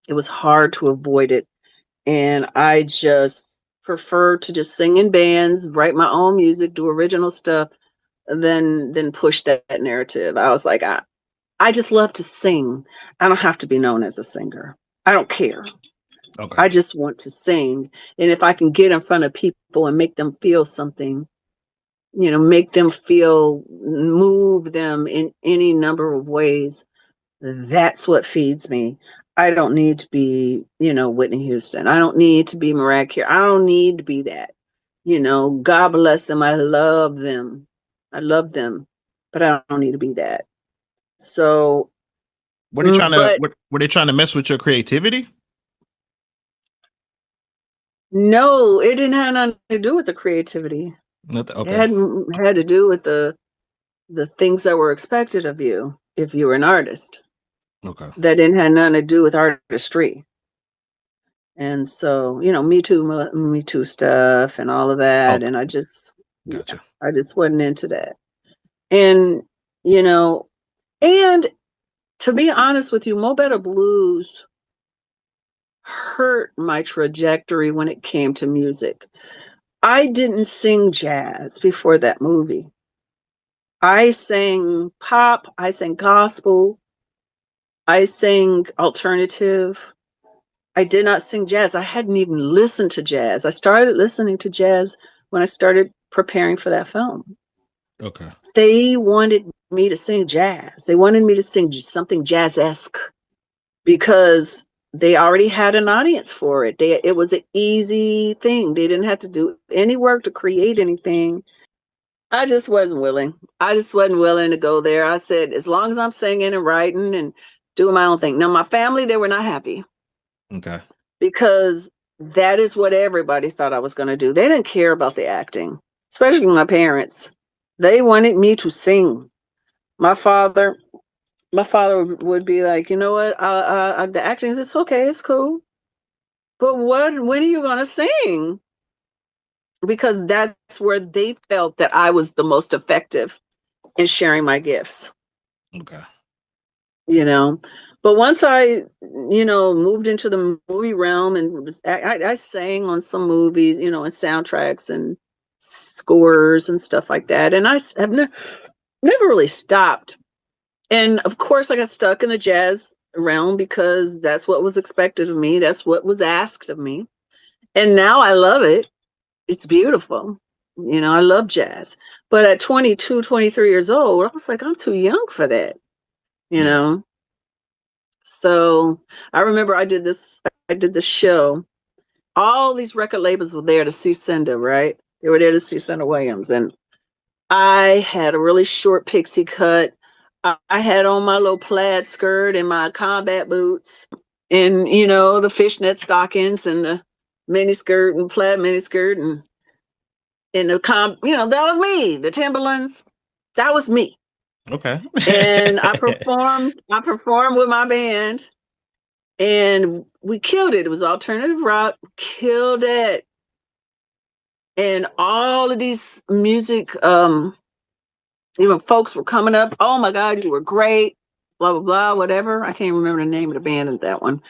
It was hard to avoid it. And I just prefer to just sing in bands, write my own music, do original stuff, than push that narrative. I was like, I just love to sing. I don't have to be known as a singer. I don't care. Okay. I just want to sing. And if I can get in front of people and make them feel something, make them feel, move them in any number of ways, that's what feeds me. I don't need to be, Whitney Houston. I don't need to be Mariah Carey. I don't need to be that. God bless them. I love them. I love them, but I don't need to be that. So, Were they trying to but were they trying to mess with your creativity? no, it didn't have nothing to do with the creativity. Nothing. It Okay. had to do with the things that were expected of you if you were an artist. Okay. That didn't have nothing to do with artistry. And so, Me Too stuff and all of that. Okay. And Gotcha. I just wasn't into that. And, you know, and to be honest with you, Mo Better Blues hurt my trajectory when it came to music. I didn't sing jazz before that movie. I sang pop, I sang gospel, I sang alternative. I did not sing jazz. I hadn't even listened to jazz. I started listening to jazz when I started preparing for that film. Okay. They wanted me to sing jazz. They wanted me to sing something jazz-esque because they already had an audience for it. It was an easy thing. They didn't have to do any work to create anything. I just wasn't willing. I just wasn't willing to go there. I said, as long as I'm singing and writing and doing my own thing. Now, my family, they were not happy. Okay. Because that is what everybody thought I was going to do. They didn't care about the acting, especially my parents. They wanted me to sing. My father would be like, you know what? The acting is okay, it's cool. But when are you going to sing? Because that's where they felt that I was the most effective in sharing my gifts. Okay. You know, but once I, moved into the movie realm and I sang on some movies, and soundtracks and scores and stuff like that. And I have never really stopped. And of course, I got stuck in the jazz realm because that's what was expected of me. That's what was asked of me. And now I love it. It's beautiful. I love jazz. But at 22, 23 years old, I was like, I'm too young for that, Yeah. So I remember I did this show. All these record labels were there to see Cynda, right? They were there to see Cynda Williams. And I had a really short pixie cut. I had on my little plaid skirt and my combat boots and, the fishnet stockings and the mini skirt and plaid mini skirt and that was me. The Timberlands, that was me. Okay. And I performed with my band. And we killed it. It was alternative rock, killed it. And all of these music, folks were coming up. Oh my God, you were great. Blah, blah, blah, whatever. I can't remember the name of the band of that one.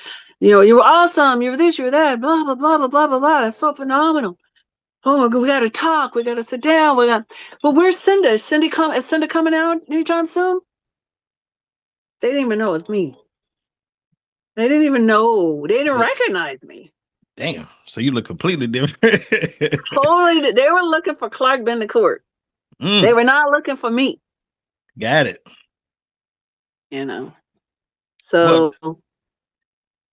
You were awesome. You were this, you were that. Blah, blah, blah, blah, blah, blah, blah. That's so phenomenal. Oh my God, we got to talk. We got to sit down. But where's Cynda? Is Cynda coming out anytime soon? They didn't even know it's me. They didn't even know. They didn't recognize me. Damn. So you look completely different. Totally. They were looking for Clark Bendecourt. They were not looking for me. Got it. So.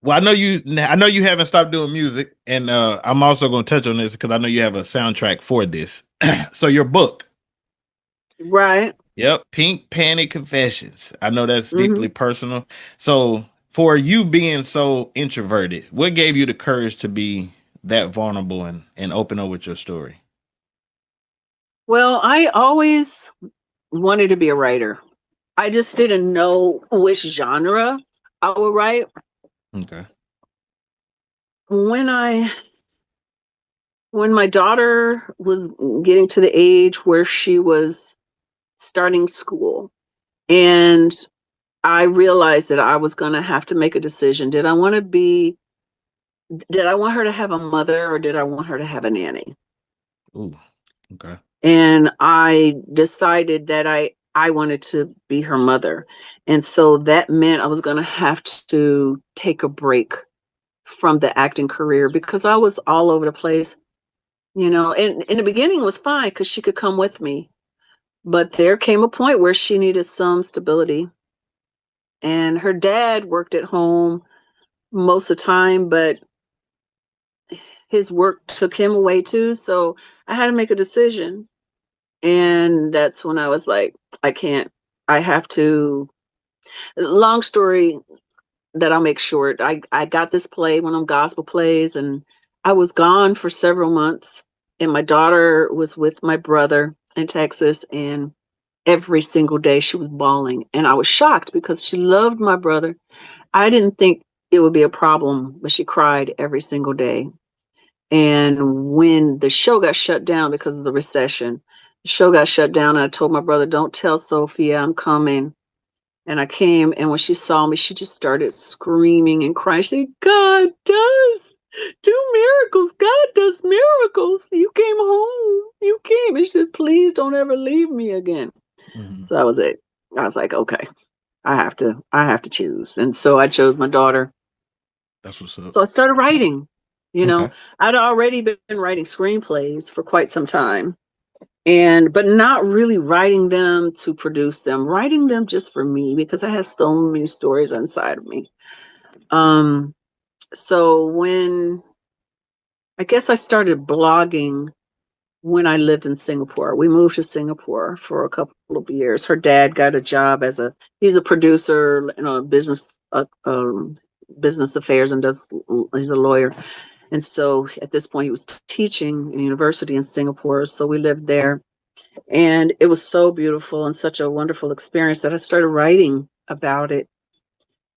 Well, I know you haven't stopped doing music, and I'm also going to touch on this because I know you have a soundtrack for this. So your book. Right. Yep. Pink Pantie Confessions. I know that's deeply personal. So for you being so introverted, what gave you the courage to be that vulnerable and open up with your story? Well, I always wanted to be a writer. I just didn't know which genre I would write. Okay. When my daughter was getting to the age where she was starting school, and I realized that I was going to have to make a decision. Did I want her to have a mother, or did I want her to have a nanny? Ooh, okay. And I decided that I wanted to be her mother. And so that meant I was going to have to take a break from the acting career because I was all over the place, and in the beginning it was fine because she could come with me. But there came a point where she needed some stability. And her dad worked at home most of the time, but his work took him away too. So I had to make a decision. And that's when I was like, I have to, long story that I'll make short. I got this play, one of them gospel plays, and I was gone for several months. And my daughter was with my brother in Texas, and every single day she was bawling. And I was shocked because she loved my brother. I didn't think it would be a problem, but she cried every single day. And when the show got shut down because of the recession, the show got shut down, and I told my brother, don't tell Sophia I'm coming. And I came, and when she saw me, she just started screaming and crying. She said, God does do miracles. God does miracles. You came home. You came. And she said, please don't ever leave me again. So that was it. I was like, okay, I have to choose. And so I chose my daughter. That's what's up. So I started writing. Okay. I'd already been writing screenplays for quite some time, but not really writing them to produce them, writing them just for me because I had so many stories inside of me. So when I guess I started blogging when I lived in Singapore. We moved to Singapore for a couple of years. Her dad got a job he's a producer, business affairs, and he's a lawyer. And so at this point, he was teaching in university in Singapore. So we lived there, and it was so beautiful and such a wonderful experience that I started writing about it.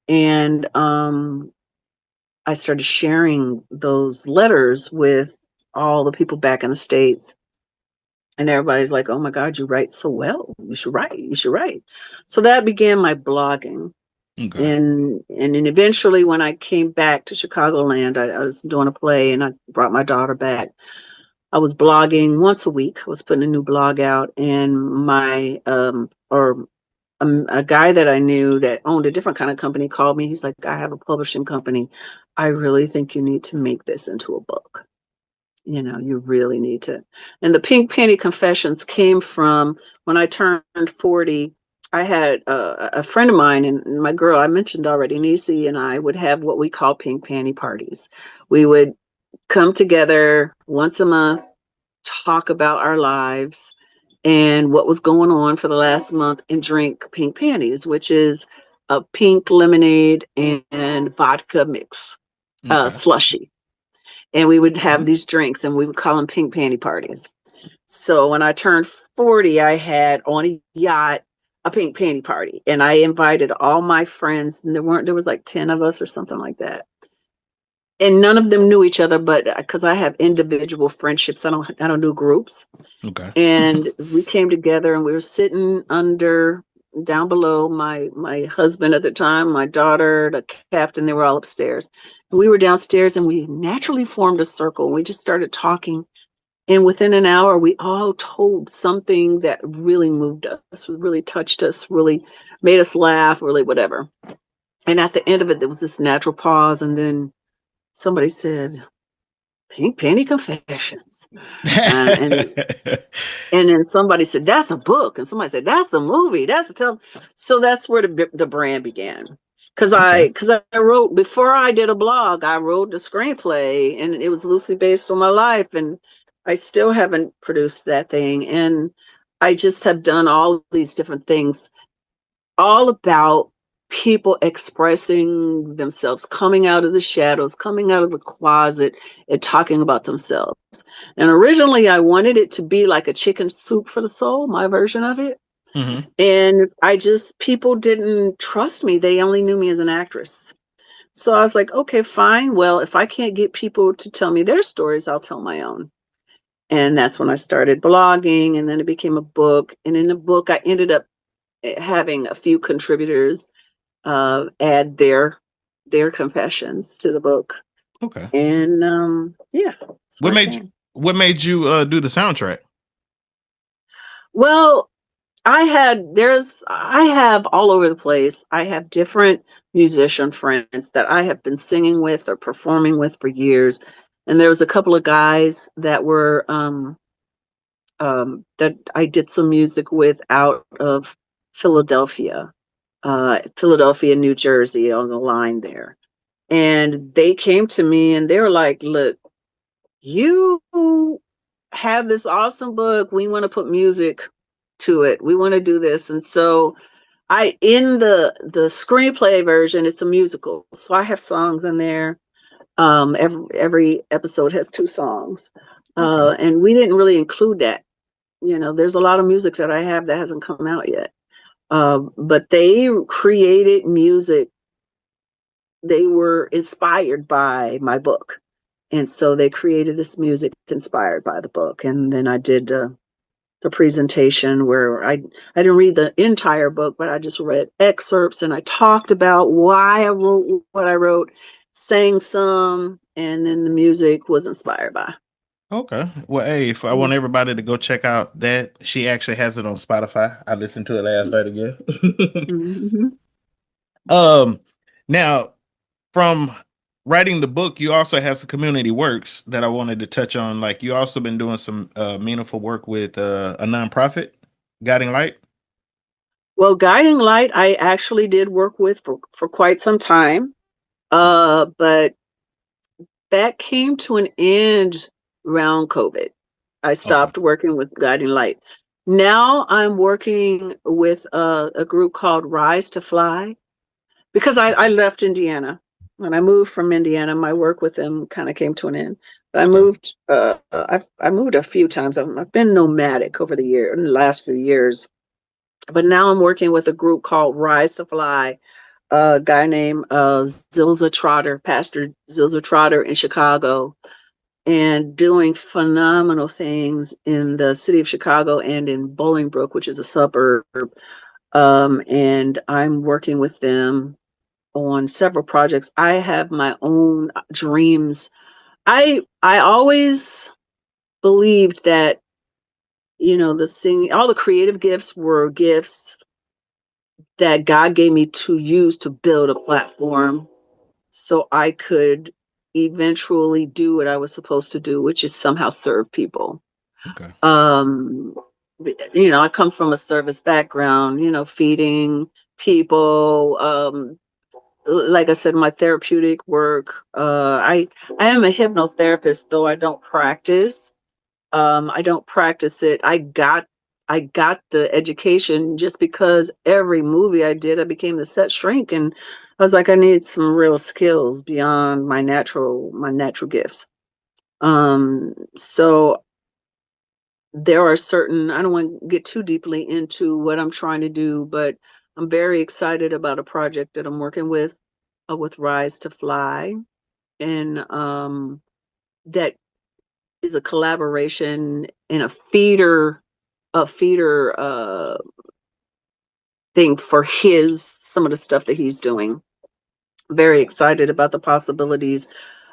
And I started sharing those letters with all the people back in the States. And everybody's like, oh my God, you write so well. You should write. You should write. So that began my blogging. Okay. And then eventually when I came back to Chicagoland, I was doing a play and I brought my daughter back. I was blogging once a week. I was putting a new blog out, and a guy that I knew that owned a different kind of company called me. He's like, I have a publishing company. I really think you need to make this into a book. You really need to. And the Pink Pantie Confessions came from when I turned 40. I had a friend of mine and my girl, I mentioned already, Nisi, and I would have what we call pink panty parties. We would come together once a month, talk about our lives and what was going on for the last month, and drink pink panties, which is a pink lemonade and vodka mix, slushy. And we would have these drinks and we would call them pink panty parties. So when I turned 40, I had on a yacht a pink panty party, and I invited all my friends, and there was like 10 of us or something like that. And none of them knew each other, but because I have individual friendships, I don't do groups. Okay. And we came together and we were sitting down below, my husband at the time, my daughter, the captain, they were all upstairs. We were downstairs and we naturally formed a circle. We just started talking. And within an hour, we all told something that really moved us, really touched us, really made us laugh, really whatever. And at the end of it, there was this natural pause. And then somebody said, Pink Pantie Confessions. And then somebody said, that's a book. And somebody said, that's a movie. That's a television. So that's where the brand began. Because I wrote, before I did a blog, I wrote the screenplay, and it was loosely based on my life. And I still haven't produced that thing. And I just have done all these different things, all about people expressing themselves, coming out of the shadows, coming out of the closet, and talking about themselves. And originally I wanted it to be like a chicken soup for the soul, my version of it. Mm-hmm. And people didn't trust me. They only knew me as an actress. So I was like, okay, fine. Well, if I can't get people to tell me their stories, I'll tell my own. And that's when I started blogging, and then it became a book. And in the book, I ended up having a few contributors add their confessions to the book. Okay. And yeah. What made you do the soundtrack? Well, I have all over the place. I have different musician friends that I have been singing with or performing with for years. And there was a couple of guys that were that I did some music with out of Philadelphia, New Jersey, on the line there. And they came to me and they were like, look, you have this awesome book. We want to put music to it. We want to do this. And so in the screenplay version, it's a musical. So I have songs in there. Every episode has 2 songs. Okay. And we didn't really include that. There's a lot of music that I have that hasn't come out yet. But they created music. They were inspired by my book. And so they created this music inspired by the book. And then I did the presentation where I didn't read the entire book, but I just read excerpts and I talked about why I wrote what I wrote, sang some, and then the music was inspired by. Okay. Well, hey, if I want everybody to go check out that, she actually has it on Spotify. I listened to it last night again. Mm-hmm. Now from writing the book, you also have some community works that I wanted to touch on. Like you also been doing some meaningful work with a nonprofit, Guiding Light. Well, Guiding Light, I actually did work with for quite some time. Okay. But that came to an end around COVID. I Okay. stopped working with Guiding Light. Now I'm working with a group called Rise to Fly because I left Indiana. When I moved from Indiana, my work with them kind of came to an end. But I Okay. moved. I moved a few times. I've been nomadic over in the last few years. But now I'm working with a group called Rise to Fly. A guy named Zilza Trotter, Pastor Zilza Trotter in Chicago, and doing phenomenal things in the city of Chicago and in Bolingbrook, which is a suburb. And I'm working with them on several projects. I have my own dreams. I always believed that, the singing, all the creative gifts were gifts that God gave me to use to build a platform so I could eventually do what I was supposed to do, which is somehow serve people. Okay. Um, I come from a service background, feeding people. Like I said, my therapeutic work. I am a hypnotherapist, though I don't practice. I don't practice it. I got the education just because every movie I did, I became the set shrink, and I was like, I need some real skills beyond my natural gifts. So there are certain, I don't want to get too deeply into what I'm trying to do, but I'm very excited about a project that I'm working with Rise to Fly, and that is a collaboration and a feeder thing for some of the stuff that he's doing. Very excited about the possibilities.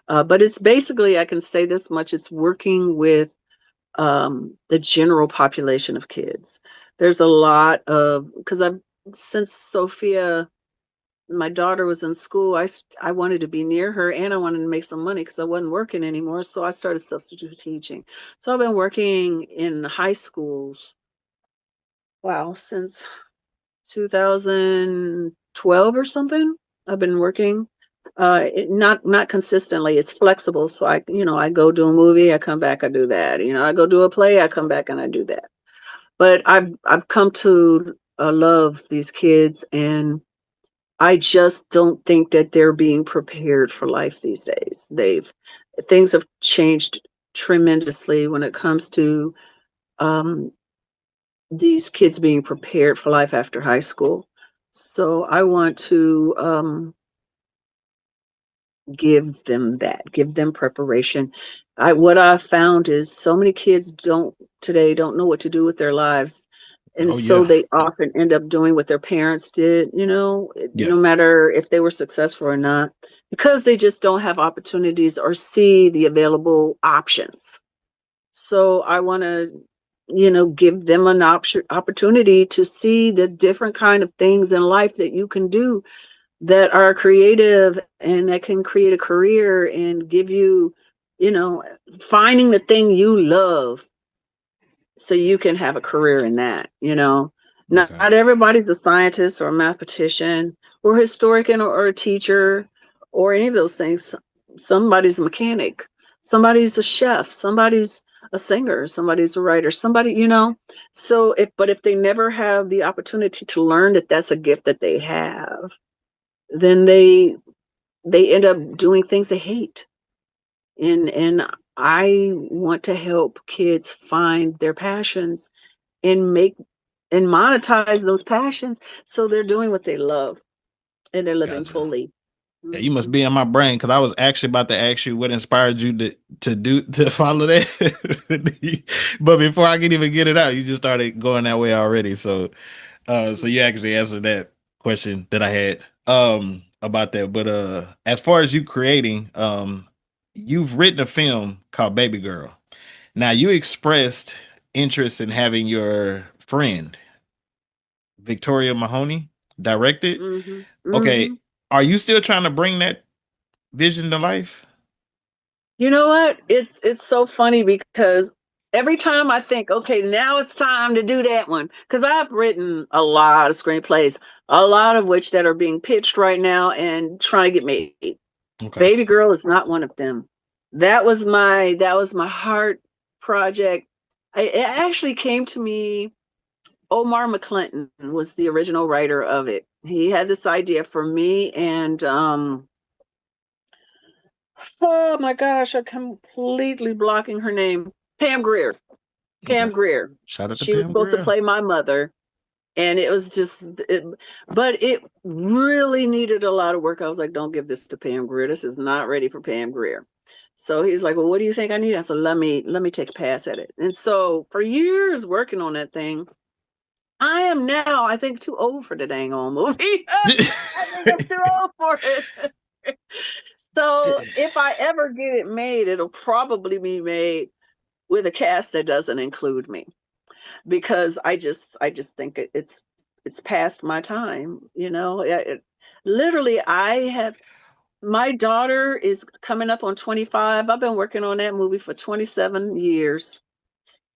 But it's basically, I can say this much, it's working with the general population of kids. There's a lot of, because since Sophia, my daughter, was in school, I wanted to be near her and I wanted to make some money because I wasn't working anymore. So I started substitute teaching. So I've been working in high schools, wow, since 2012 or something. I've been working, not consistently. It's flexible. So I go do a movie, I come back, I do that. I go do a play, I come back and I do that. But I've come to love these kids, and I just don't think that they're being prepared for life these days. Things have changed tremendously when it comes to um, these kids being prepared for life after high school. So I want to give them preparation. What I found is so many kids don't know what to do with their lives. And Oh so yeah. they often end up doing what their parents did, Yeah. no matter if they were successful or not, because they just don't have opportunities or see the available options. So I want to, give them an opportunity to see the different kind of things in life that you can do that are creative and that can create a career and give you, you know, finding the thing you love so you can have a career in that. Okay. Not everybody's a scientist or a mathematician or historian or a teacher or any of those things. Somebody's a mechanic, somebody's a chef, somebody's a singer, somebody's a writer, so if they never have the opportunity to learn that that's a gift that they have, then they end up doing things they hate. And I want to help kids find their passions and monetize those passions so they're doing what they love and they're living Gotcha. fully. Yeah, you must Mhm. be in my brain because I was actually about to ask you what inspired you to follow that. But before I can even get it out, you just started going that way already. So you actually answered that question that I had about that. But as far as you creating, you've written a film called Baby Girl. Now you expressed interest in having your friend Victoria Mahoney directed. Mhm. Okay, Mhm. are you still trying to bring vision to life? You know what? It's so funny because every time I think, okay, now it's time to do that one, because I've written a lot of screenplays, a lot of which that are being pitched right now and trying to get made. Okay. Baby Girl is not one of them. That was my heart project. It actually came to me. Omar McClinton was the original writer of it. He had this idea for me, and oh my gosh, I'm completely blocking her name. Pam Grier. Okay. Pam Grier. Shout out to She was Pam supposed to Grier. play my mother, and it was just, but it really needed a lot of work. I was like, don't give this to Pam Grier. This is not ready for Pam Grier. So he's like, well, what do you think I need? I said, let me take a pass at it. And so for years working on that thing, I am now, I think, too old for the dang old movie. I think I'm too old for it. So if I ever get it made, it'll probably be made with a cast that doesn't include me, because I just think it's past my time. Literally, my daughter is coming up on 25. I've been working on that movie for 27 years.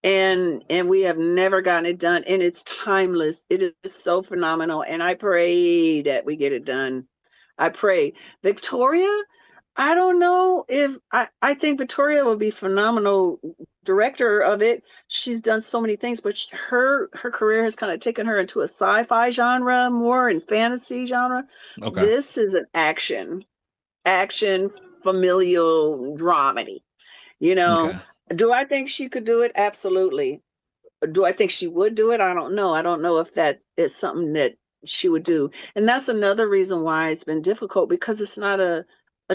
And we have never gotten it done, and it's timeless. It is so phenomenal, and I pray that we get it done. I pray. Victoria, I don't know if I think Victoria will be phenomenal director of it. She's done so many things, but her career has kind of taken her into a sci-fi genre more, and fantasy genre. Okay. This is an action familial dramedy. Okay. Do I think she could do it? Absolutely. Do I think she would do it? I don't know. I don't know if that is something that she would do. And that's another reason why it's been difficult, because it's not a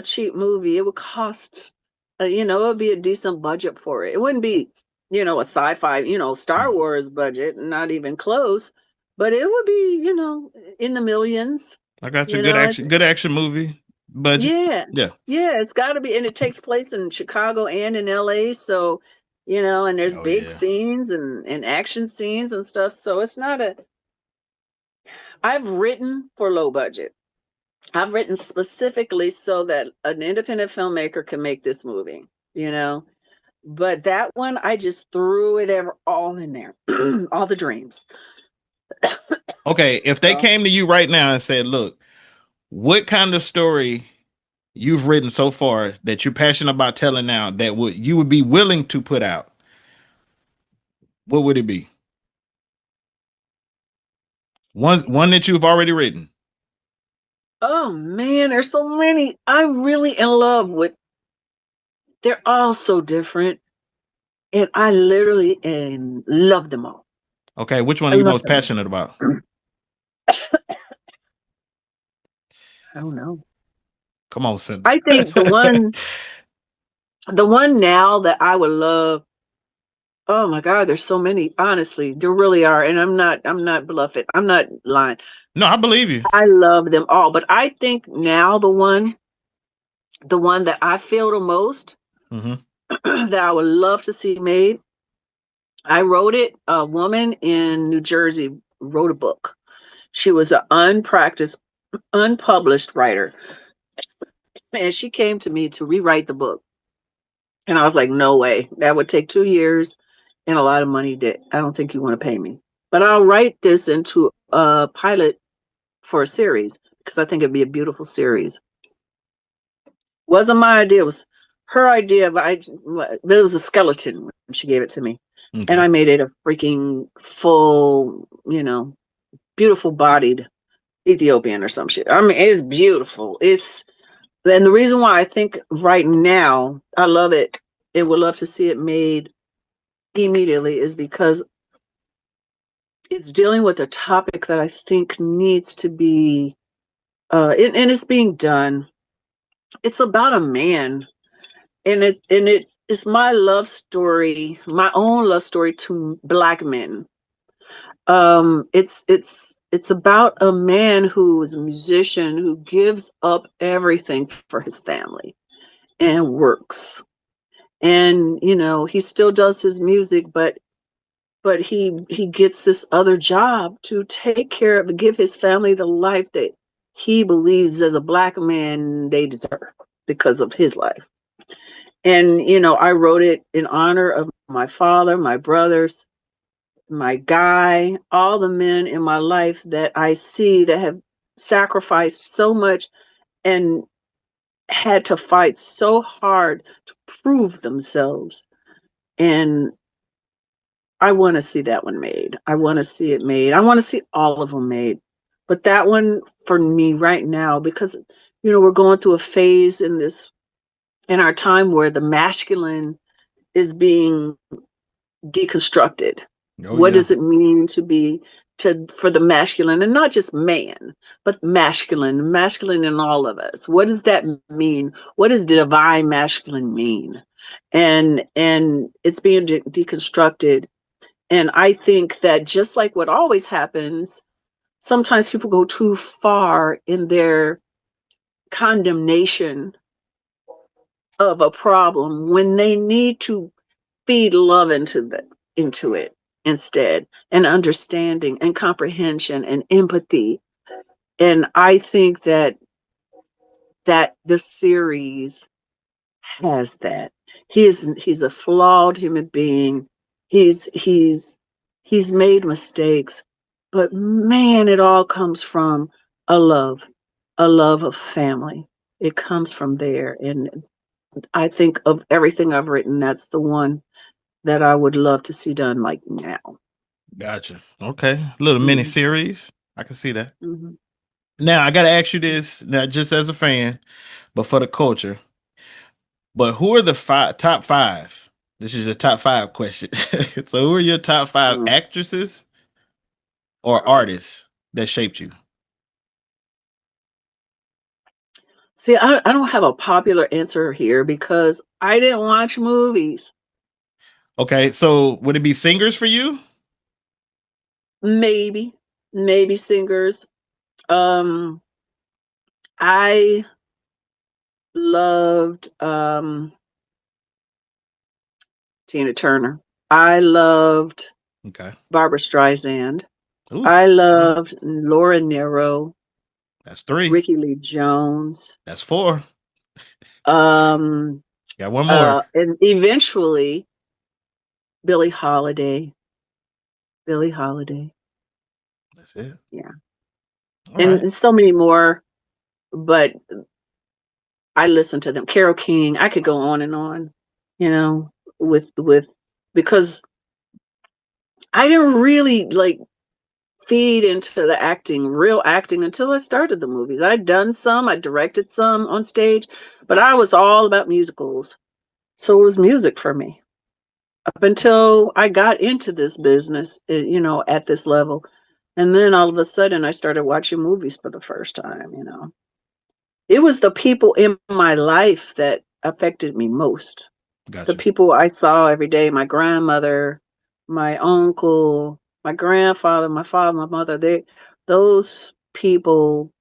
cheap movie. It would cost, it would be a decent budget for it. It wouldn't be, a sci-fi, Star Wars budget, not even close, but it would be, in the millions. I got you. You know, Good action movie budget. yeah. Yeah. Yeah, it's got to be. And it takes place in Chicago and in LA. So, and there's Oh big yeah. scenes and action scenes and stuff. So it's not I've written for low budget. I've written specifically so that an independent filmmaker can make this movie, But that one, I just threw it all in there, all the dreams. Okay, if they came to you right now and said, "Look, what kind of story you've written so far that you're passionate about telling now that you would be willing to put out, what would it be? One that you've already written." Oh man, there's so many. I'm really in love with. They're all so different, and I literally love them all. Okay, which one are you most passionate about? I don't know. Come on, Cynda. I think the one now that I would love. Oh my God, there's so many. Honestly, there really are, and I'm not bluffing. I'm not lying. No, I believe you. I love them all, but I think now the one that I feel the most, that I would love to see made. I wrote it. A woman in New Jersey wrote a book. She was an unpublished writer, and she came to me to rewrite the book. And I was like, no way. That would take 2 years and a lot of money that I don't think you want to pay me. But I'll write this into a pilot for a series, because I think it'd be a beautiful series. Wasn't my idea. It was her idea, but it was a skeleton when she gave it to me. Okay. And I made it a freaking full, beautiful bodied Ethiopian or some shit. I mean, it's beautiful. And the reason why I think right now I love it, would love to see it made immediately, is because it's dealing with a topic that I think needs to be, and it's being done. It's about a man, and it's my love story, my own love story to Black men. It's about a man who is a musician who gives up everything for his family and works. And, he still does his music, but he gets this other job to take care of, give his family the life that he believes as a Black man they deserve. because of his life. And, you know, I wrote it in honor of my father, my brothers, my guy, all the men in my life that I see that have sacrificed so much and had to fight so hard to prove themselves. And I want to see that one made. I want to see it made. I want to see all of them made. But that one for me right now, because, you know, we're going through a phase in our time where the masculine is being deconstructed. What does it mean for the masculine, and not just man, but masculine in all of us? What does that mean? What does divine masculine mean? And it's being deconstructed. And I think that just like what always happens, sometimes people go too far in their condemnation of a problem when they need to feed love into it instead, and understanding and comprehension and empathy. And I think that this series has that. He's a flawed human being. He's made mistakes, but man, it all comes from a love of family. It comes from there. And I think of everything I've written, that's the one that I would love to see done like now. Gotcha. Okay. A little mini series. I can see that. Mm-hmm. Now, I got to ask you this, not just as a fan, but for the culture. But who are the top five? This is your top five question. So who are your top five actresses or artists that shaped you? See, I don't have a popular answer here because I didn't watch movies. Okay, so would it be singers for you? Maybe singers. I loved Tina Turner. I loved Barbara Streisand. Ooh. I loved Laura Nyro. That's 3. Ricky Lee Jones. That's 4. Got one more. And eventually Billie Holiday. That's it. Yeah. And so many more, but I listened to them. Carole King. I could go on and on, you know, because I didn't really feed into the real acting until I started the movies. I'd done some, I directed some on stage, but I was all about musicals. So it was music for me up until I got into this business, you know, at this level. And then all of a sudden I started watching movies for the first time, you know. It was the people in my life that affected me most. Gotcha. The people I saw every day, my grandmother, my uncle, my grandfather, my father, my mother, those people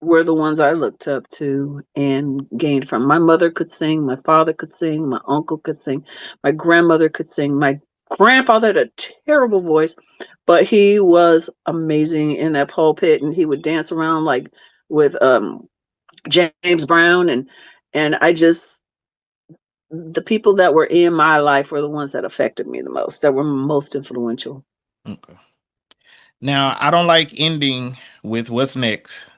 were the ones I looked up to and gained from. My mother could sing, my father could sing, my uncle could sing, my grandmother could sing, my grandfather had a terrible voice, but he was amazing in that pulpit, and he would dance around like with James Brown, and the people that were in my life were the ones that affected me the most, that were most influential. Okay. Now, I don't like ending with what's next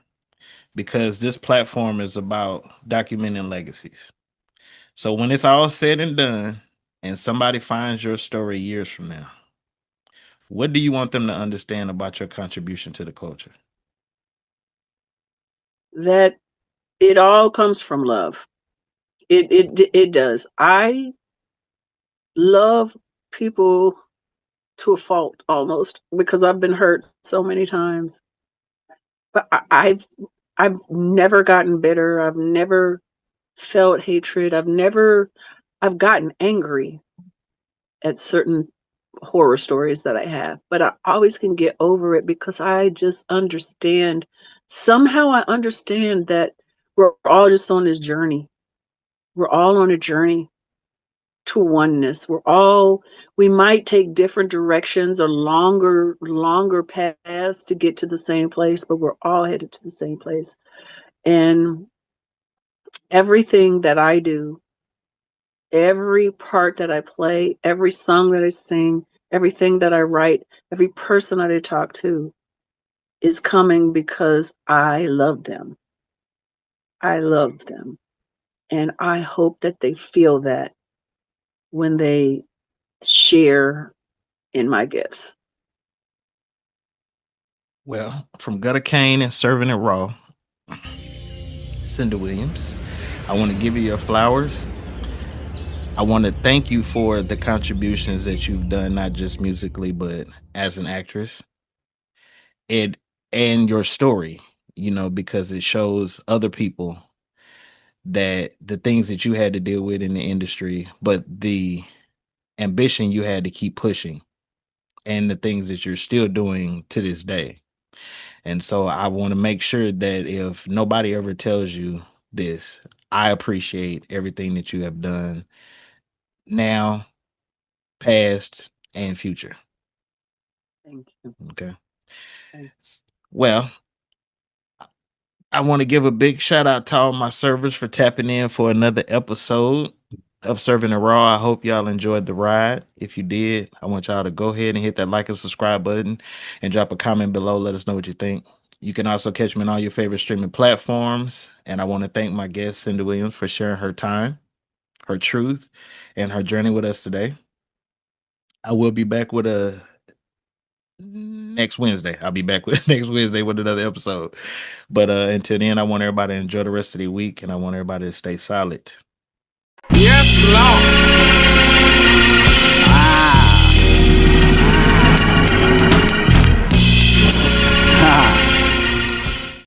because this platform is about documenting legacies. So when it's all said and done and somebody finds your story years from now, what do you want them to understand about your contribution to the culture? That it all comes from love. It does. I love people to a fault almost, because I've been hurt so many times. But I've never gotten bitter. I've never felt hatred. I've gotten angry at certain horror stories that I have, but I always can get over it because I just understand. Somehow I understand that we're all just on this journey. We're all on a journey to oneness. We might take different directions or longer paths to get to the same place, but we're all headed to the same place. And everything that I do, every part that I play, every song that I sing, everything that I write, every person that I talk to is coming because I love them. I love them. And I hope that they feel that when they share in my gifts. Well, from Gutter Kane and Serving It Raw, Cynda Williams, I want to give you your flowers. I want to thank you for the contributions that you've done, not just musically, but as an actress. It and your story, because it shows other people that the things that you had to deal with in the industry, but the ambition you had to keep pushing and the things that you're still doing to this day. And so I want to make sure that if nobody ever tells you this, I appreciate everything that you have done now, past, and future. Thank you. Okay. Thank Well, I want to give a big shout out to all my servers for tapping in for another episode of Serving It Raw. I hope y'all enjoyed the ride. If you did, I want y'all to go ahead and hit that like and subscribe button and drop a comment below. Let us know what you think. You can also catch me on all your favorite streaming platforms. And I want to thank my guest, Cynda Williams, for sharing her time, her truth, and her journey with us today. I will be back with next Wednesday. I'll be back with next Wednesday with another episode. But until then, I want everybody to enjoy the rest of the week, and I want everybody to stay solid. Yes, Lord.